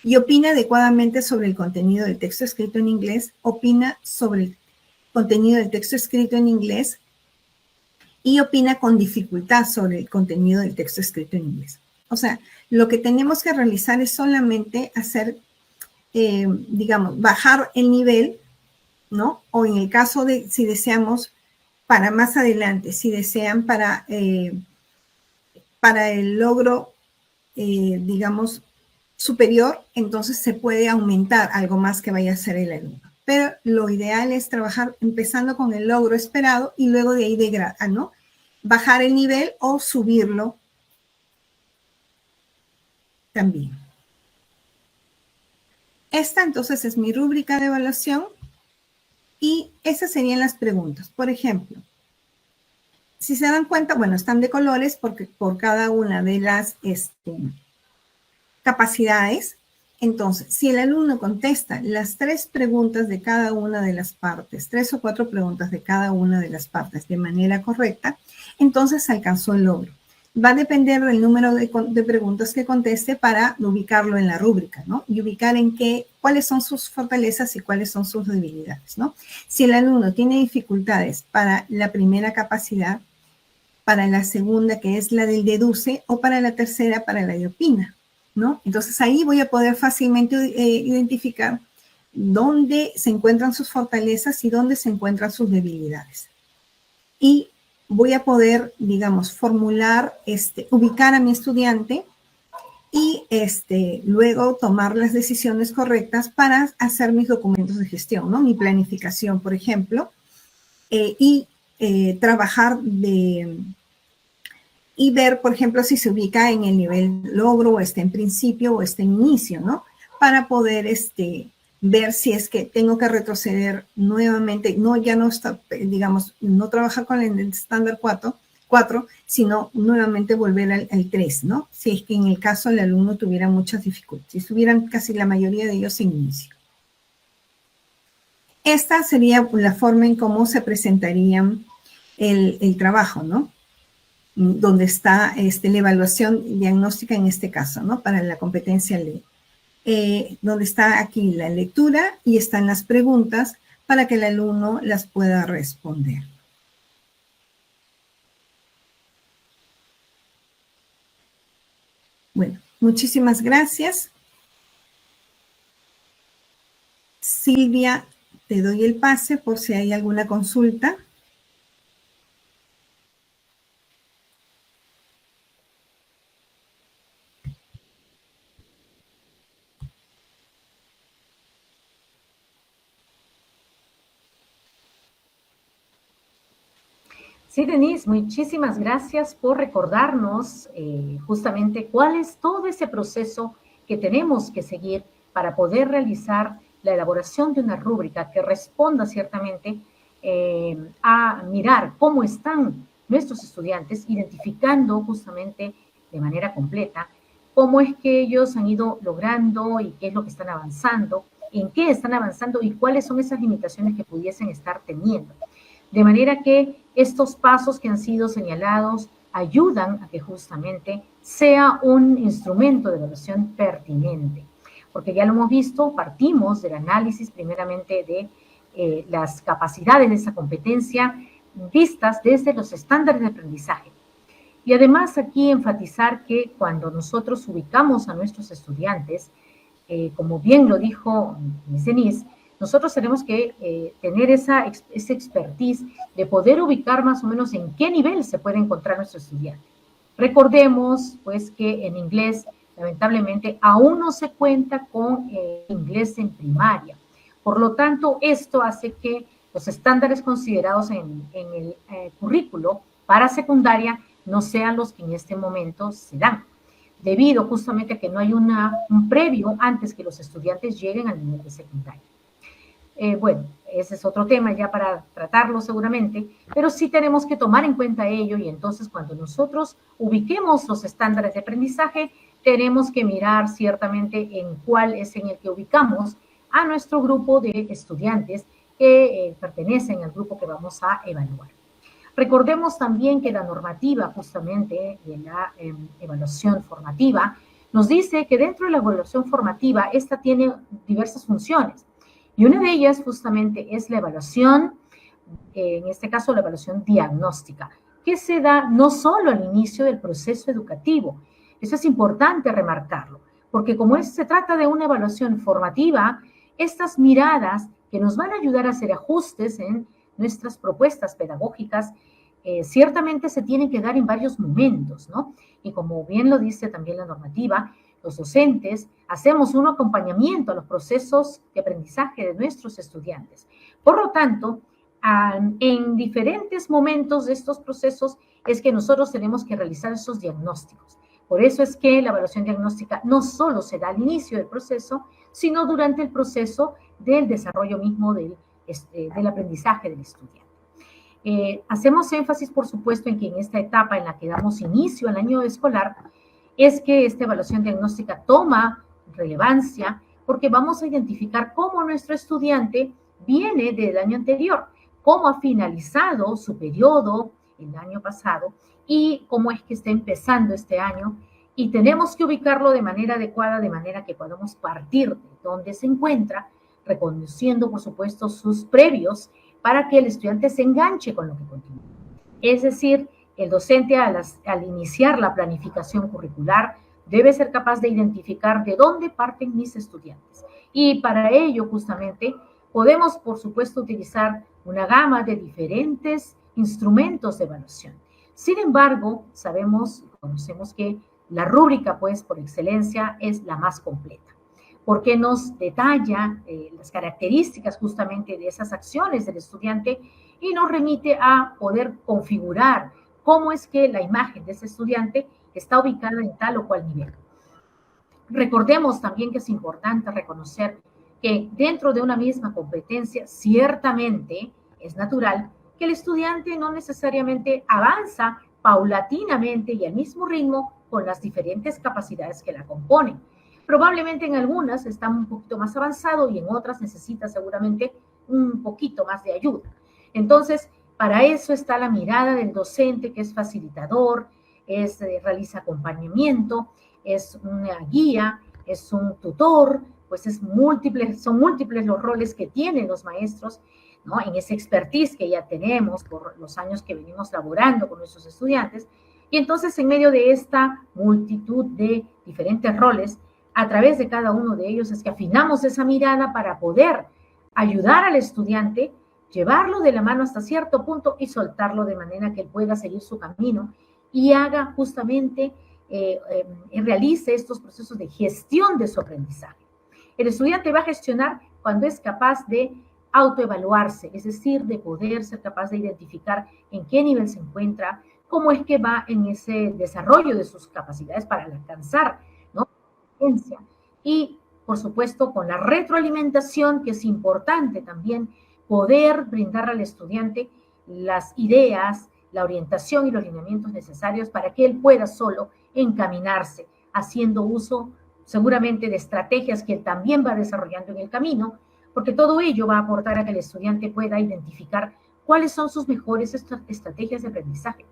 Y opina adecuadamente sobre el contenido del texto escrito en inglés. Opina sobre el contenido del texto escrito en inglés. Y opina con dificultad sobre el contenido del texto escrito en inglés. O sea, lo que tenemos que realizar es solamente hacer, digamos, bajar el nivel, ¿no? O en el caso de, si deseamos, para más adelante, si desean para el logro, digamos, superior, entonces se puede aumentar algo más que vaya a hacer el alumno. Pero lo ideal es trabajar empezando con el logro esperado y luego de ahí ¿no? bajar el nivel o subirlo también. Esta entonces es mi rúbrica de evaluación y esas serían las preguntas. Por ejemplo, si se dan cuenta, bueno, están de colores porque por cada una de las capacidades. Entonces, si el alumno contesta las 3 preguntas de cada una de las partes, 3 o 4 preguntas de cada una de las partes de manera correcta, entonces alcanzó el logro. Va a depender del número de preguntas que conteste para ubicarlo en la rúbrica, ¿no? Y ubicar en cuáles son sus fortalezas y cuáles son sus debilidades, ¿no? Si el alumno tiene dificultades para la primera capacidad, para la segunda, que es la del deduce, o para la tercera, para la de opina, ¿no? Entonces ahí voy a poder fácilmente identificar dónde se encuentran sus fortalezas y dónde se encuentran sus debilidades. Y voy a poder, digamos, formular, ubicar a mi estudiante y luego tomar las decisiones correctas para hacer mis documentos de gestión, ¿no? Mi planificación, por ejemplo, trabajar y ver, por ejemplo, si se ubica en el nivel logro o está en principio o está en inicio, ¿no? Para poder ver si es que tengo que retroceder nuevamente, ya no está, digamos, no trabajar con el estándar 4, sino nuevamente volver al 3, ¿no? Si es que en el caso el alumno tuviera muchas dificultades, si estuvieran casi la mayoría de ellos en inicio. Esta sería la forma en cómo se presentaría el trabajo, ¿no? Donde está la evaluación diagnóstica en este caso, ¿no? Para la competencia ley. Donde está aquí la lectura y están las preguntas para que el alumno las pueda responder. Bueno, muchísimas gracias. Silvia, te doy el pase por si hay alguna consulta. Sí, Denise, muchísimas gracias por recordarnos justamente cuál es todo ese proceso que tenemos que seguir para poder realizar la elaboración de una rúbrica que responda ciertamente a mirar cómo están nuestros estudiantes, identificando justamente de manera completa cómo es que ellos han ido logrando y qué es lo que están avanzando, en qué están avanzando y cuáles son esas limitaciones que pudiesen estar teniendo. De manera que estos pasos que han sido señalados ayudan a que justamente sea un instrumento de evaluación pertinente. Porque ya lo hemos visto, partimos del análisis primeramente de las capacidades de esa competencia vistas desde los estándares de aprendizaje. Y además aquí enfatizar que cuando nosotros ubicamos a nuestros estudiantes, como bien lo dijo Denise, nosotros tenemos que tener esa expertise de poder ubicar más o menos en qué nivel se puede encontrar nuestro estudiante. Recordemos, pues, que en inglés, lamentablemente, aún no se cuenta con inglés en primaria. Por lo tanto, esto hace que los estándares considerados en el currículo para secundaria no sean los que en este momento se dan, debido justamente a que no hay un previo antes que los estudiantes lleguen al nivel de secundaria. Bueno, ese es otro tema ya para tratarlo seguramente, pero sí tenemos que tomar en cuenta ello y entonces cuando nosotros ubiquemos los estándares de aprendizaje, tenemos que mirar ciertamente en cuál es en el que ubicamos a nuestro grupo de estudiantes que pertenecen al grupo que vamos a evaluar. Recordemos también que la normativa justamente de la evaluación formativa nos dice que dentro de la evaluación formativa esta tiene diversas funciones. Y una de ellas justamente es la evaluación, en este caso la evaluación diagnóstica, que se da no solo al inicio del proceso educativo. Eso es importante remarcarlo, porque como se trata de una evaluación formativa, estas miradas que nos van a ayudar a hacer ajustes en nuestras propuestas pedagógicas, ciertamente se tienen que dar en varios momentos, ¿no? Y como bien lo dice también la normativa, los docentes hacemos un acompañamiento a los procesos de aprendizaje de nuestros estudiantes. Por lo tanto, en diferentes momentos de estos procesos es que nosotros tenemos que realizar esos diagnósticos. Por eso es que la evaluación diagnóstica no solo se da al inicio del proceso, sino durante el proceso del desarrollo mismo del aprendizaje del estudiante. Hacemos énfasis, por supuesto, en que en esta etapa en la que damos inicio al año escolar, es que esta evaluación diagnóstica toma relevancia porque vamos a identificar cómo nuestro estudiante viene del año anterior, cómo ha finalizado su periodo el año pasado y cómo es que está empezando este año, y tenemos que ubicarlo de manera adecuada, de manera que podamos partir de donde se encuentra, reconociendo, por supuesto, sus previos, para que el estudiante se enganche con lo que continúa. Es decir, el docente al iniciar la planificación curricular debe ser capaz de identificar de dónde parten mis estudiantes. Y para ello, justamente, podemos, por supuesto, utilizar una gama de diferentes instrumentos de evaluación. Sin embargo, conocemos que la rúbrica, pues, por excelencia, es la más completa, porque nos detalla las características justamente de esas acciones del estudiante y nos remite a poder configurar cómo es que la imagen de ese estudiante está ubicada en tal o cual nivel. Recordemos también que es importante reconocer que dentro de una misma competencia, ciertamente es natural que el estudiante no necesariamente avanza paulatinamente y al mismo ritmo con las diferentes capacidades que la componen. Probablemente en algunas está un poquito más avanzado y en otras necesita seguramente un poquito más de ayuda. Entonces, para eso está la mirada del docente, que es facilitador, realiza acompañamiento, es una guía, es un tutor, pues son múltiples los roles que tienen los maestros, ¿no? En esa expertise que ya tenemos por los años que venimos laborando con nuestros estudiantes. Y entonces, en medio de esta multitud de diferentes roles, a través de cada uno de ellos es que afinamos esa mirada para poder ayudar al estudiante, llevarlo de la mano hasta cierto punto y soltarlo de manera que él pueda seguir su camino y haga justamente, realice estos procesos de gestión de su aprendizaje. El estudiante va a gestionar cuando es capaz de autoevaluarse, es decir, de poder ser capaz de identificar en qué nivel se encuentra, cómo es que va en ese desarrollo de sus capacidades para alcanzar, ¿no?, y, por supuesto, con la retroalimentación, que es importante también poder brindar al estudiante las ideas, la orientación y los lineamientos necesarios para que él pueda solo encaminarse, haciendo uso seguramente de estrategias que él también va desarrollando en el camino, porque todo ello va a aportar a que el estudiante pueda identificar cuáles son sus mejores estrategias de aprendizaje.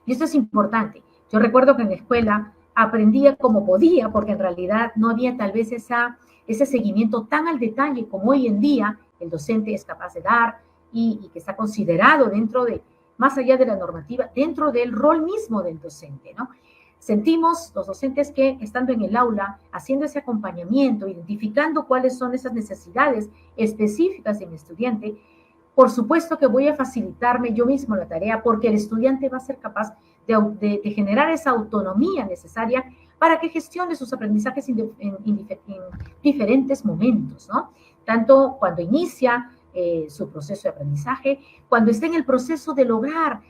Y esto es importante. Yo recuerdo que en la escuela aprendía como podía, porque en realidad no había tal vez ese seguimiento tan al detalle como hoy en día el docente es capaz de dar y que está considerado dentro de, más allá de la normativa, dentro del rol mismo del docente, ¿no? Sentimos los docentes que estando en el aula, haciendo ese acompañamiento, identificando cuáles son esas necesidades específicas de mi estudiante, por supuesto que voy a facilitarme yo mismo la tarea porque el estudiante va a ser capaz de generar esa autonomía necesaria para que gestione sus aprendizajes en diferentes momentos, ¿no? Tanto cuando inicia su proceso de aprendizaje, cuando está en el proceso de lograr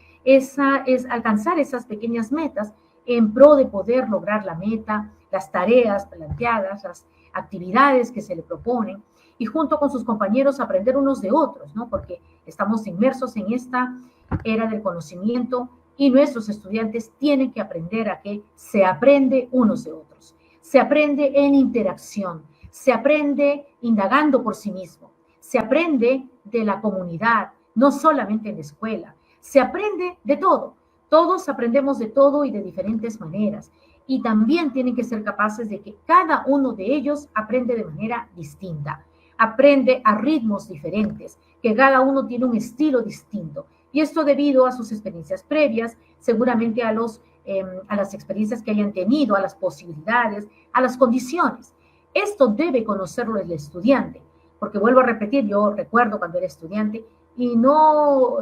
alcanzar esas pequeñas metas en pro de poder lograr la meta, las tareas planteadas, las actividades que se le proponen, y junto con sus compañeros aprender unos de otros, ¿no? Porque estamos inmersos en esta era del conocimiento y nuestros estudiantes tienen que aprender a que se aprende unos de otros, se aprende en interacción, se aprende indagando por sí mismo, se aprende de la comunidad, no solamente en la escuela, se aprende de todo. Todos aprendemos de todo y de diferentes maneras, y también tienen que ser capaces de que cada uno de ellos aprende de manera distinta, aprende a ritmos diferentes, que cada uno tiene un estilo distinto, y esto debido a sus experiencias previas, seguramente a las experiencias que hayan tenido, a las posibilidades, a las condiciones. Esto debe conocerlo el estudiante, porque vuelvo a repetir, yo recuerdo cuando era estudiante y no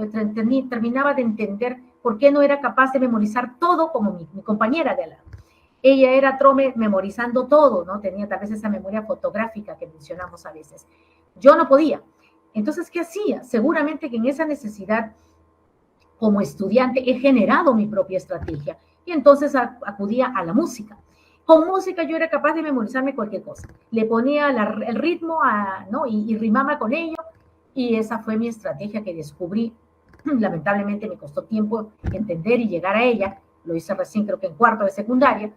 terminaba de entender por qué no era capaz de memorizar todo como mi compañera de al lado. Ella era trome memorizando todo, ¿no? Tenía tal vez esa memoria fotográfica que mencionamos a veces. Yo no podía. Entonces, ¿qué hacía? Seguramente que en esa necesidad, como estudiante, he generado mi propia estrategia y entonces acudía a la música. Con música yo era capaz de memorizarme cualquier cosa. Le ponía el ritmo, ¿no? y rimaba con ello, y esa fue mi estrategia que descubrí. Lamentablemente me costó tiempo entender y llegar a ella. Lo hice recién, creo que en cuarto de secundaria,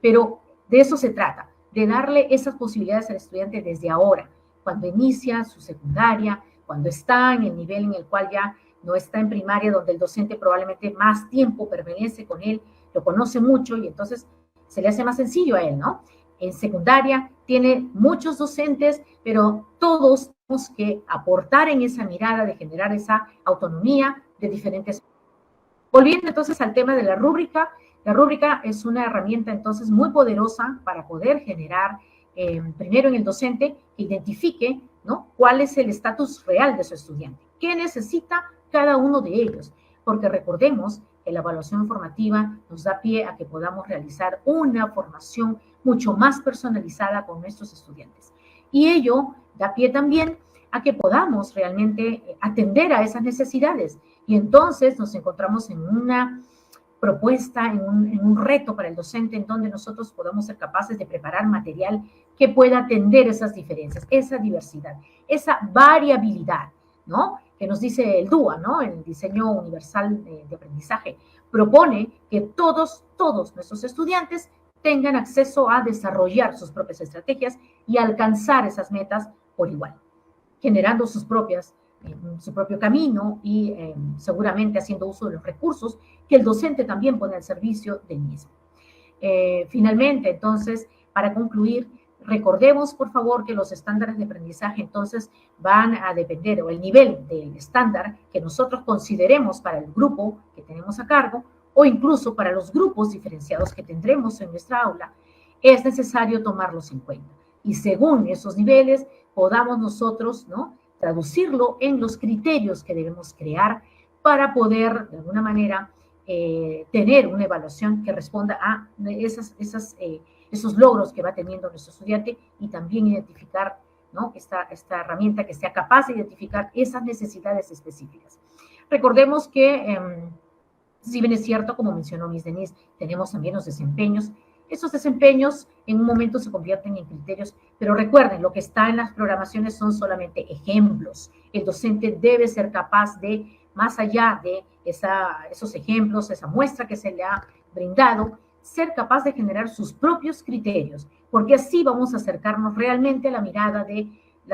pero de eso se trata, de darle esas posibilidades al estudiante desde ahora, cuando inicia su secundaria, cuando está en el nivel en el cual ya no está en primaria, donde el docente probablemente más tiempo permanece con él, lo conoce mucho y entonces se le hace más sencillo a él, ¿no? En secundaria tiene muchos docentes, pero todos tenemos que aportar en esa mirada de generar esa autonomía de diferentes. Volviendo entonces al tema de la rúbrica es una herramienta entonces muy poderosa para poder generar, primero en el docente, que identifique, ¿no?, cuál es el estatus real de su estudiante, qué necesita cada uno de ellos, porque recordemos que la evaluación formativa nos da pie a que podamos realizar una formación mucho más personalizada con nuestros estudiantes. Y ello da pie también a que podamos realmente atender a esas necesidades. Y entonces nos encontramos en una propuesta, en un reto para el docente, en donde nosotros podamos ser capaces de preparar material que pueda atender esas diferencias, esa diversidad, esa variabilidad, ¿no?, que nos dice el DUA, ¿no?, el Diseño Universal de Aprendizaje. Propone que todos nuestros estudiantes tengan acceso a desarrollar sus propias estrategias y alcanzar esas metas por igual, generando su propio camino y seguramente haciendo uso de los recursos que el docente también pone al servicio del mismo. Finalmente, entonces, para concluir, recordemos, por favor, que los estándares de aprendizaje entonces van a depender, o el nivel del estándar que nosotros consideremos para el grupo que tenemos a cargo, o incluso para los grupos diferenciados que tendremos en nuestra aula, es necesario tomarlos en cuenta. Y según esos niveles, podamos nosotros, ¿no?, traducirlo en los criterios que debemos crear para poder, de alguna manera, tener una evaluación que responda a esos logros que va teniendo nuestro estudiante y también identificar, ¿no?, esta herramienta que sea capaz de identificar esas necesidades específicas. Recordemos que, si bien es cierto, como mencionó Miss Denise, tenemos también los desempeños. Esos desempeños en un momento se convierten en criterios, pero recuerden, lo que está en las programaciones son solamente ejemplos. El docente debe ser capaz de, más allá de esos ejemplos, esa muestra que se le ha brindado, ser capaz de generar sus propios criterios, porque así vamos a acercarnos realmente a la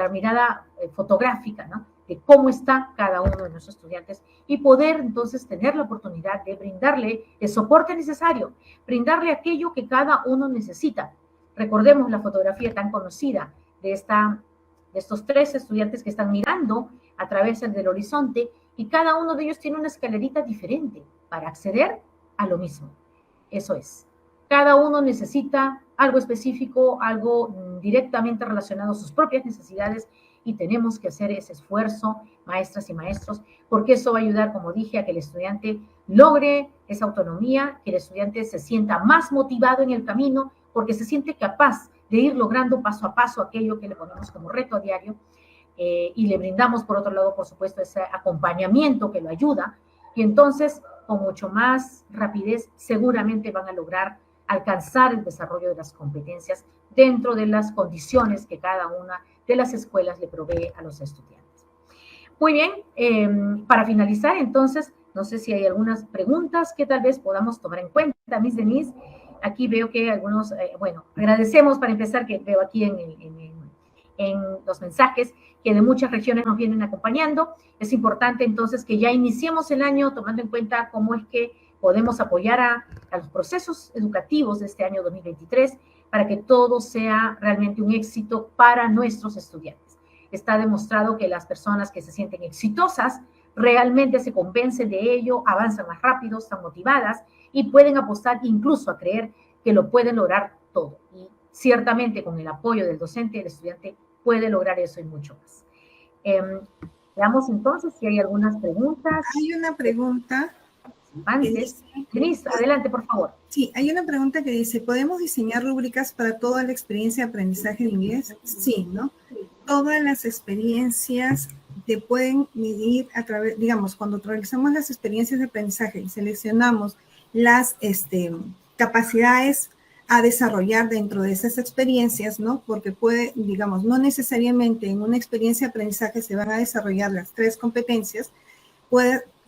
mirada fotográfica, ¿no?, de cómo está cada uno de nuestros estudiantes y poder entonces tener la oportunidad de brindarle el soporte necesario, brindarle aquello que cada uno necesita. Recordemos la fotografía tan conocida de estos 3 estudiantes que están mirando a través del horizonte y cada uno de ellos tiene una escalerita diferente para acceder a lo mismo. Eso es. Cada uno necesita algo específico, algo directamente relacionado a sus propias necesidades y tenemos que hacer ese esfuerzo, maestras y maestros, porque eso va a ayudar, como dije, a que el estudiante logre esa autonomía, que el estudiante se sienta más motivado en el camino, porque se siente capaz de ir logrando paso a paso aquello que le ponemos como reto a diario, y le brindamos, por otro lado, por supuesto, ese acompañamiento que lo ayuda, y entonces, con mucho más rapidez, seguramente van a lograr alcanzar el desarrollo de las competencias dentro de las condiciones que cada una de las escuelas le provee a los estudiantes. Muy bien, para finalizar, entonces, no sé si hay algunas preguntas que tal vez podamos tomar en cuenta. Miss Denise, aquí veo que algunos, bueno, agradecemos para empezar, que veo aquí en los mensajes que de muchas regiones nos vienen acompañando. Es importante entonces que ya iniciemos el año tomando en cuenta cómo es que podemos apoyar a los procesos educativos de este año 2023 para que todo sea realmente un éxito para nuestros estudiantes. Está demostrado que las personas que se sienten exitosas realmente se convencen de ello, avanzan más rápido, están motivadas y pueden apostar incluso a creer que lo pueden lograr todo. Y ciertamente con el apoyo del docente, el estudiante puede lograr eso y mucho más. Veamos entonces si hay algunas preguntas. Hay una pregunta. Denise, adelante, por favor. Sí, hay una pregunta que dice, ¿podemos diseñar rúbricas para toda la experiencia de aprendizaje de inglés? Sí, ¿no? Todas las experiencias te pueden medir a través, digamos, cuando realizamos las experiencias de aprendizaje y seleccionamos las capacidades a desarrollar dentro de esas experiencias, ¿no? Porque puede, digamos, no necesariamente en una experiencia de aprendizaje se van a desarrollar las tres competencias,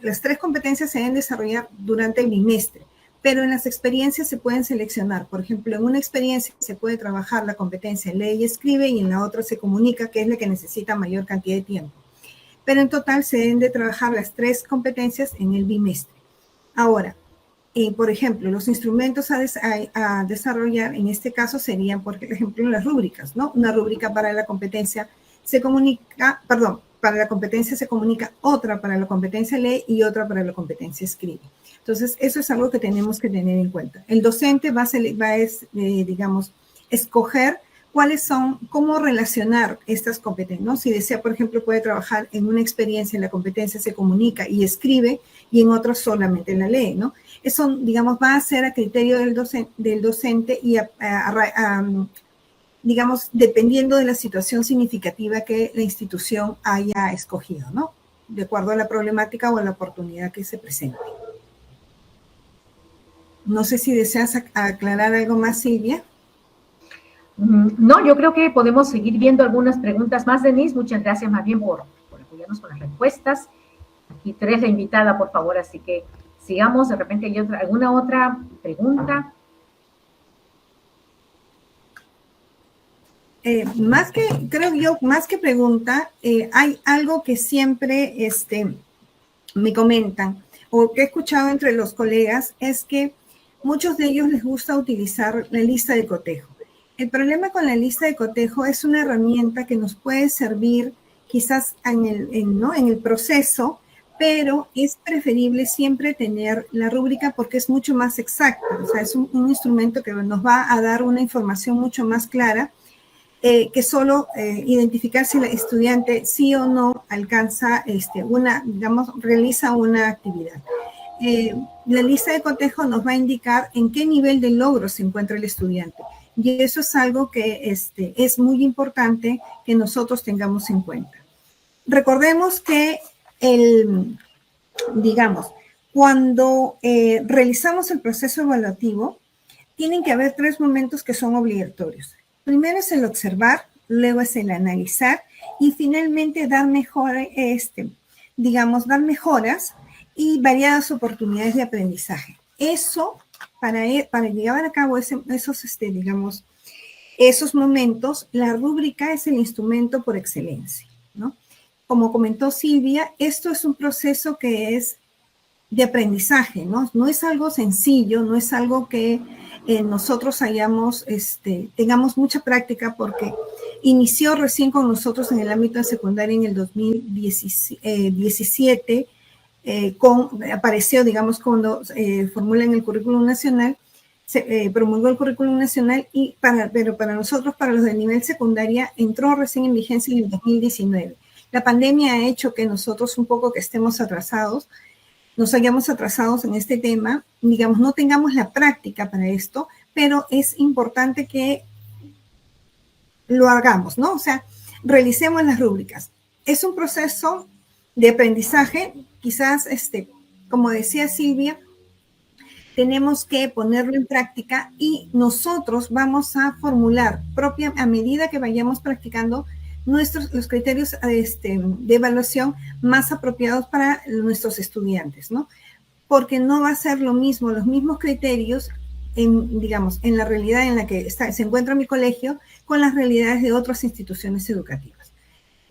las tres competencias se deben desarrollar durante el bimestre, pero en las experiencias se pueden seleccionar. Por ejemplo, en una experiencia se puede trabajar la competencia lee y escribe y en la otra se comunica, que es la que necesita mayor cantidad de tiempo. Pero en total se deben de trabajar las tres competencias en el bimestre. Ahora, por ejemplo, los instrumentos a desarrollar en este caso serían, por ejemplo, las rúbricas, ¿no? Una rúbrica para la competencia se comunica, perdón, para la competencia se comunica, otra para la competencia lee y otra para la competencia escribe. Entonces, eso es algo que tenemos que tener en cuenta. El docente va a digamos, escoger cuáles son, cómo relacionar estas competencias, ¿no? Si desea, por ejemplo, puede trabajar en una experiencia en la competencia se comunica y escribe y en otra solamente la lee, ¿no? Eso, digamos, va a ser a criterio del docente y digamos, dependiendo de la situación significativa que la institución haya escogido, ¿no? De acuerdo a la problemática o a la oportunidad que se presente. No sé si deseas aclarar algo más, Silvia. No, yo creo que podemos seguir viendo algunas preguntas más, Denise. Muchas gracias más bien por apoyarnos con las respuestas. Aquí Teresa la invitada, por favor, así que sigamos. De repente hay alguna otra pregunta. Más que pregunta, hay algo que siempre me comentan o que he escuchado entre los colegas, es que muchos de ellos les gusta utilizar la lista de cotejo. El problema con la lista de cotejo es una herramienta que nos puede servir quizás en el proceso, pero es preferible siempre tener la rúbrica porque es mucho más exacta. O sea, es un instrumento que nos va a dar una información mucho más clara que solo identificar si el estudiante sí o no alcanza realiza una actividad. La lista de cotejo nos va a indicar en qué nivel de logro se encuentra el estudiante. Y eso es algo que es muy importante que nosotros tengamos en cuenta. Recordemos que cuando realizamos el proceso evaluativo, tienen que haber tres momentos que son obligatorios. Primero es el observar, luego es el analizar y finalmente dar mejoras y variadas oportunidades de aprendizaje. Eso, para llevar a cabo esos momentos, la rúbrica es el instrumento por excelencia, ¿no? Como comentó Silvia, esto es un proceso que es de aprendizaje, ¿no? No es algo sencillo, no es algo que nosotros tengamos mucha práctica porque inició recién con nosotros en el ámbito de secundaria en el 2017, apareció, digamos, cuando formulan el currículum nacional, se promulgó el currículum nacional, pero para nosotros, para los de nivel secundaria, entró recién en vigencia en el 2019. La pandemia ha hecho que nosotros un poco que estemos atrasados, nos hayamos atrasados en este tema, digamos, no tengamos la práctica para esto, pero es importante que lo hagamos, ¿no? O sea, realicemos las rúbricas. Es un proceso de aprendizaje, quizás, como decía Silvia, tenemos que ponerlo en práctica y nosotros vamos a formular a medida que vayamos practicando los criterios de evaluación más apropiados para nuestros estudiantes, ¿no? Porque no va a ser lo mismo, los mismos criterios en la realidad en la que se encuentra mi colegio con las realidades de otras instituciones educativas,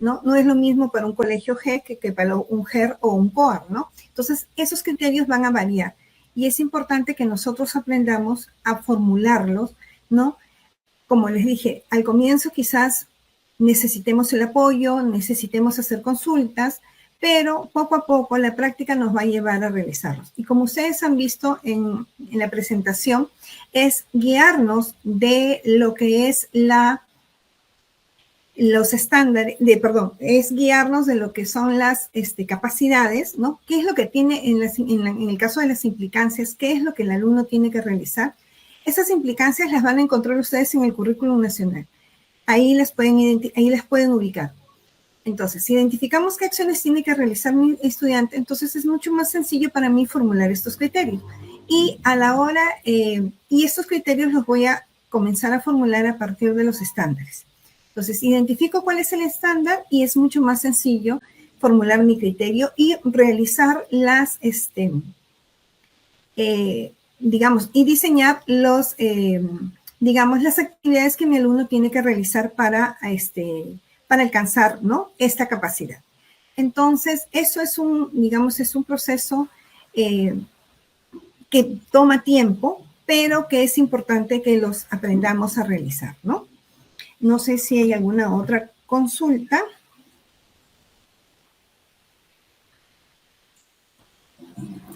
¿no? No es lo mismo para un colegio G que para un GER o un POAR, ¿no? Entonces, esos criterios van a variar y es importante que nosotros aprendamos a formularlos, ¿no? Como les dije, al comienzo quizás necesitemos el apoyo, necesitemos hacer consultas, pero poco a poco la práctica nos va a llevar a realizarlos. Y como ustedes han visto en la presentación, es guiarnos de lo que es los estándares, es guiarnos de lo que son las capacidades, ¿no? ¿Qué es lo que tiene en el caso de las implicancias? ¿Qué es lo que el alumno tiene que realizar? Esas implicancias las van a encontrar ustedes en el currículum nacional. Ahí las pueden ubicar. Entonces, si identificamos qué acciones tiene que realizar mi estudiante, entonces es mucho más sencillo para mí formular estos criterios. Y a la hora, y estos criterios los voy a comenzar a formular a partir de los estándares. Entonces, identifico cuál es el estándar y es mucho más sencillo formular mi criterio y realizar las, digamos, y diseñar los, digamos, las actividades que mi alumno tiene que realizar para alcanzar, ¿no?, esta capacidad. Entonces, eso es digamos, es un proceso que toma tiempo, pero que es importante que los aprendamos a realizar, ¿no? No sé si hay alguna otra consulta.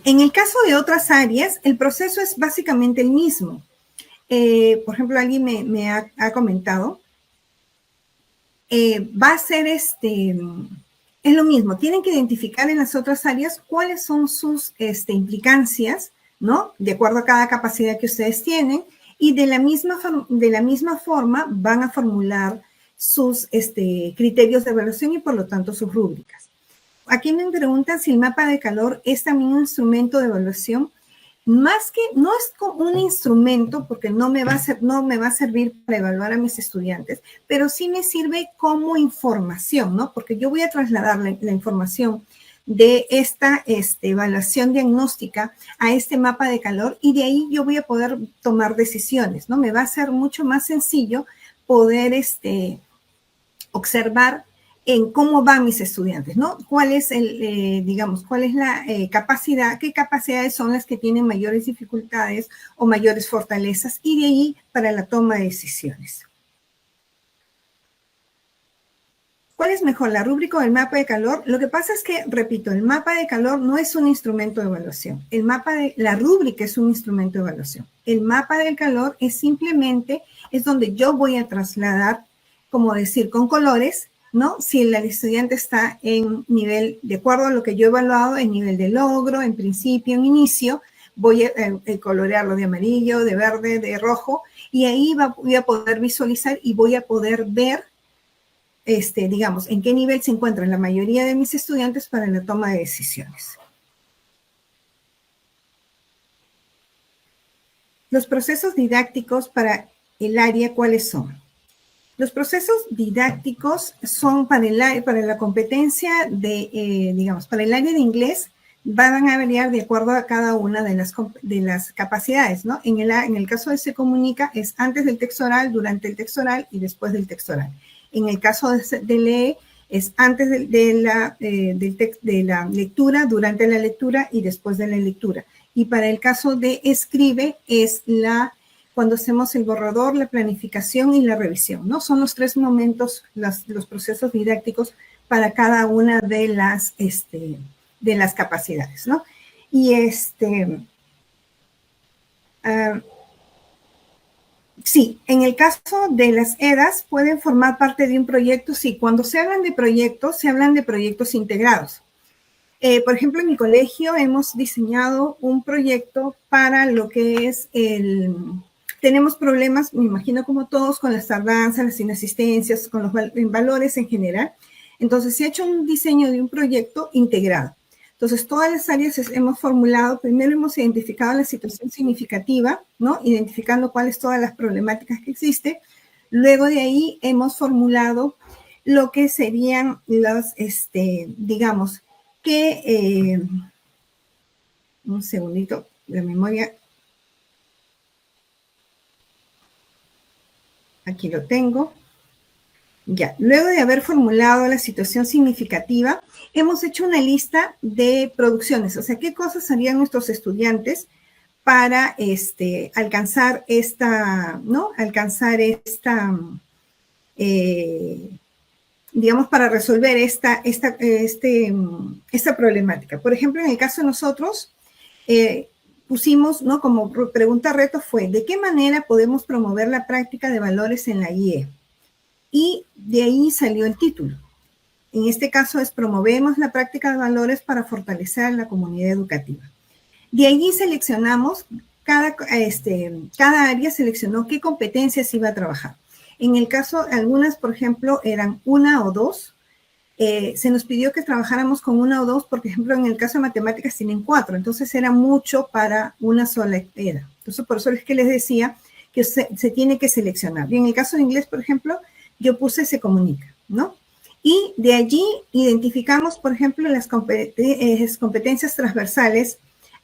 En el caso de otras áreas, el proceso es básicamente el mismo. Por ejemplo, alguien me ha comentado, va a ser es lo mismo, tienen que identificar en las otras áreas cuáles son sus implicancias, ¿no?, de acuerdo a cada capacidad que ustedes tienen, y de la misma forma van a formular sus criterios de evaluación y por lo tanto sus rúbricas. Aquí me preguntan si el mapa de calor es también un instrumento de evaluación. Más que, no es como un instrumento, porque no me va a servir para evaluar a mis estudiantes, pero sí me sirve como información, ¿no? Porque yo voy a trasladar la información de esta evaluación diagnóstica a este mapa de calor y de ahí yo voy a poder tomar decisiones, ¿no? Me va a ser mucho más sencillo poder observar en cómo van mis estudiantes, ¿no? ¿Cuál es digamos, cuál es la capacidad, qué capacidades son las que tienen mayores dificultades o mayores fortalezas, y de ahí para la toma de decisiones. ¿Cuál es mejor, la rúbrica o el mapa de calor? Lo que pasa es que, repito, el mapa de calor no es un instrumento de evaluación. La rúbrica es un instrumento de evaluación. El mapa del calor es simplemente, es donde yo voy a trasladar, como decir, con colores, ¿no? Si el estudiante está en nivel, de acuerdo a lo que yo he evaluado, en nivel de logro, en principio, en inicio, voy a colorearlo de amarillo, de verde, de rojo, y ahí voy a poder visualizar y voy a poder ver, digamos, en qué nivel se encuentran la mayoría de mis estudiantes para la toma de decisiones. Los procesos didácticos para el área, ¿cuáles son? Los procesos didácticos son para la competencia digamos, para el área de inglés, van a variar de acuerdo a cada una de las capacidades, ¿no? En el caso de Se Comunica es antes del texto oral, durante el texto oral y después del texto oral. En el caso de Lee es antes de la lectura, durante la lectura y después de la lectura. Y para el caso de Escribe es cuando hacemos el borrador, la planificación y la revisión, ¿no? Son los tres momentos, los procesos didácticos para cada una de las capacidades, ¿no? Y sí, en el caso de las EDAs pueden formar parte de un proyecto. Sí, cuando se hablan de proyectos integrados. Por ejemplo, en mi colegio hemos diseñado un proyecto para lo que es tenemos problemas, me imagino como todos, con las tardanzas, las inasistencias, con los valores en general. Entonces, se ha hecho un diseño de un proyecto integrado. Entonces, todas las áreas hemos formulado, primero hemos identificado la situación significativa, ¿no? Identificando cuáles todas las problemáticas que existen. Luego de ahí hemos formulado lo que serían los, digamos, un segundito, la memoria. Aquí lo tengo. Ya, luego de haber formulado la situación significativa, hemos hecho una lista de producciones, o sea, qué cosas harían nuestros estudiantes para alcanzar digamos, para resolver esta problemática. Por ejemplo, en el caso de nosotros, pusimos, ¿no?, como pregunta reto fue, ¿de qué manera podemos promover la práctica de valores en la IE? Y de ahí salió el título. En este caso es promovemos la práctica de valores para fortalecer la comunidad educativa. De allí seleccionamos, cada área seleccionó qué competencias iba a trabajar. En el caso, algunas, por ejemplo, eran una o dos, se nos pidió que trabajáramos con una o dos, porque, por ejemplo, en el caso de matemáticas tienen 4, entonces era mucho para una sola era. Entonces, por eso es que les decía que se tiene que seleccionar. Y en el caso de inglés, por ejemplo, yo puse se comunica, ¿no? Y de allí identificamos, por ejemplo, las competencias transversales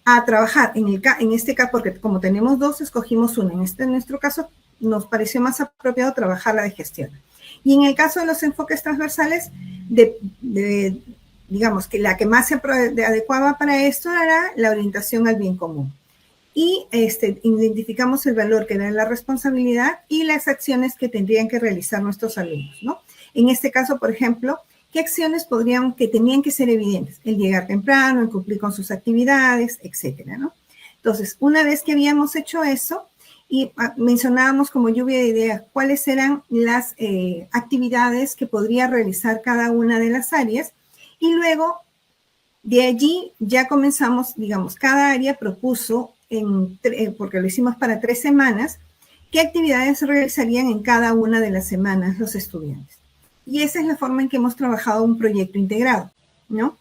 a trabajar. En este caso, porque como tenemos dos, escogimos una. En nuestro caso, nos pareció más apropiado trabajar la de gestión. Y en el caso de los enfoques transversales, digamos que la que más se adecuaba para esto era la orientación al bien común. Y identificamos el valor que era la responsabilidad y las acciones que tendrían que realizar nuestros alumnos, ¿no? En este caso, por ejemplo, ¿qué acciones tenían que ser evidentes? El llegar temprano, el cumplir con sus actividades, etcétera, ¿no? Entonces, una vez que habíamos hecho eso, y mencionábamos como lluvia de ideas cuáles eran las actividades que podría realizar cada una de las áreas, y luego de allí ya comenzamos, digamos, cada área propuso, porque lo hicimos para 3 semanas, qué actividades realizarían en cada una de las semanas los estudiantes. Y esa es la forma en que hemos trabajado un proyecto integrado, ¿no?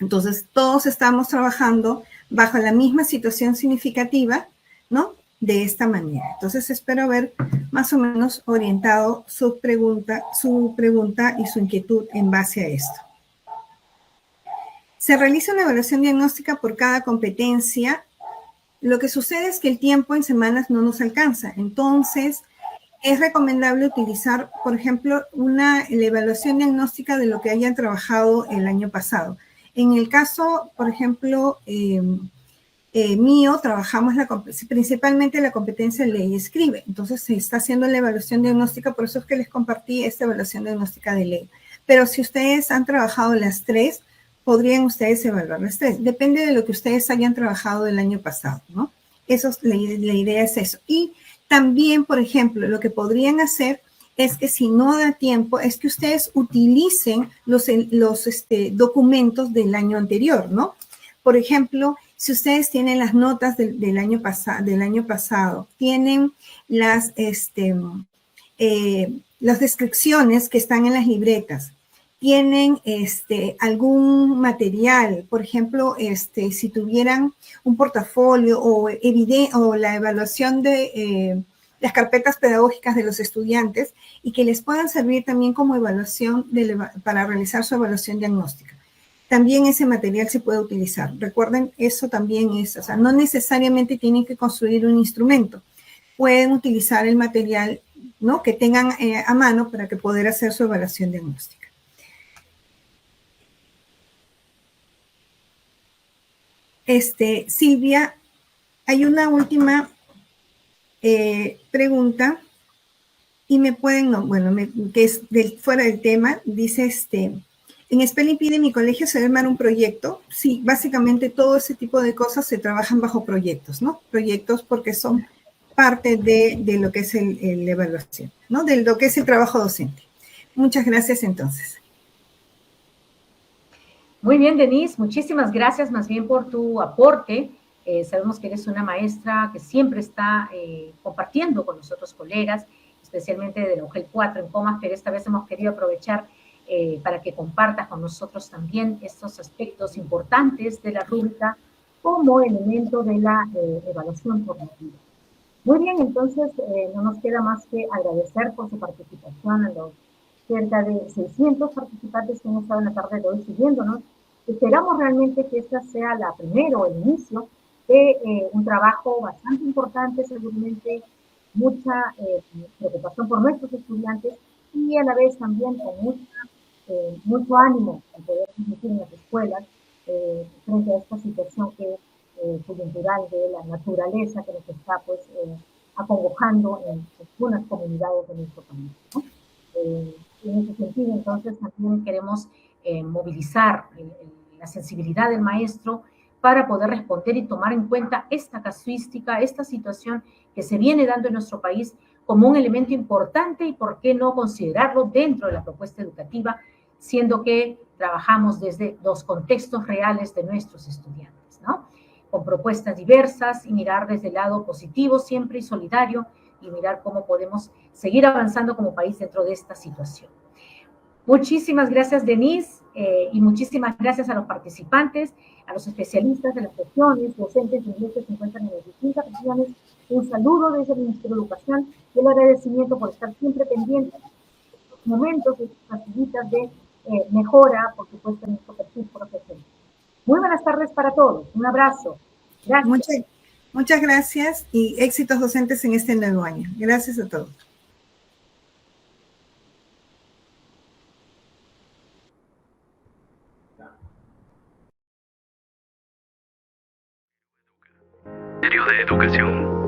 Entonces, todos estamos trabajando bajo la misma situación significativa, ¿no? De esta manera. Entonces, espero haber más o menos orientado su pregunta y su inquietud en base a esto. Se realiza una evaluación diagnóstica por cada competencia. Lo que sucede es que el tiempo en semanas no nos alcanza. Entonces, es recomendable utilizar, por ejemplo, la evaluación diagnóstica de lo que hayan trabajado el año pasado. En el caso, por ejemplo, mío, trabajamos principalmente la competencia ley y escribe. Entonces, se está haciendo la evaluación diagnóstica, por eso es que les compartí esta evaluación diagnóstica de ley. Pero si ustedes han trabajado las 3, podrían ustedes evaluar las 3. Depende de lo que ustedes hayan trabajado el año pasado, ¿no? La idea es eso. Y también, por ejemplo, lo que podrían hacer es que si no da tiempo, es que ustedes utilicen los documentos del año anterior, ¿no? Por ejemplo, si ustedes tienen las notas del año pasado, tienen las descripciones que están en las libretas, tienen algún material, por ejemplo, si tuvieran un portafolio o la evaluación de las carpetas pedagógicas de los estudiantes y que les puedan servir también como evaluación para realizar su evaluación diagnóstica. También ese material se puede utilizar. Recuerden, eso también es, o sea, no necesariamente tienen que construir un instrumento. Pueden utilizar el material, ¿no?, que tengan a mano para que poder hacer su evaluación diagnóstica. Silvia, hay una última pregunta y me pueden, que es fuera del tema, dice en Spelling Bee de mi colegio se debe armar un proyecto. Sí, básicamente todo ese tipo de cosas se trabajan bajo proyectos, ¿no? Proyectos porque son parte de lo que es la evaluación, ¿no? De lo que es el trabajo docente. Muchas gracias entonces. Muy bien, Denise, muchísimas gracias más bien por tu aporte. Sabemos que eres una maestra que siempre está compartiendo con nosotros colegas, especialmente de la UGEL 4 en Comas, pero esta vez hemos querido aprovechar para que compartas con nosotros también estos aspectos importantes de la rúbrica como elemento de la evaluación formativa. Muy bien, entonces no nos queda más que agradecer por su participación a los cerca de 600 participantes que han estado en la tarde de hoy siguiéndonos. Esperamos realmente que esta sea la primera o el inicio de un trabajo bastante importante, seguramente mucha preocupación por nuestros estudiantes y a la vez también con mucho ánimo en poder transmitir en las escuelas frente a esta situación que coyuntural de la naturaleza que nos está pues acongojando en algunas comunidades de nuestro país, ¿no? En ese sentido, entonces, también queremos movilizar la sensibilidad del maestro para poder responder y tomar en cuenta esta casuística, esta situación que se viene dando en nuestro país como un elemento importante y por qué no considerarlo dentro de la propuesta educativa, siendo que trabajamos desde los contextos reales de nuestros estudiantes, ¿no? Con propuestas diversas y mirar desde el lado positivo siempre y solidario y mirar cómo podemos seguir avanzando como país dentro de esta situación. Muchísimas gracias, Denise, y muchísimas gracias a los participantes, a los especialistas de las sesiones, docentes de inglés que se encuentran en las distintas regiones. Un saludo desde el Ministerio de Educación y el agradecimiento por estar siempre pendientes de estos momentos, de estas facilitas de mejora, por supuesto, en nuestro perfil profesional. Muy buenas tardes para todos. Un abrazo. Gracias. Muchas gracias y éxitos docentes en este nuevo año. Gracias a todos. Ministerio de Educación.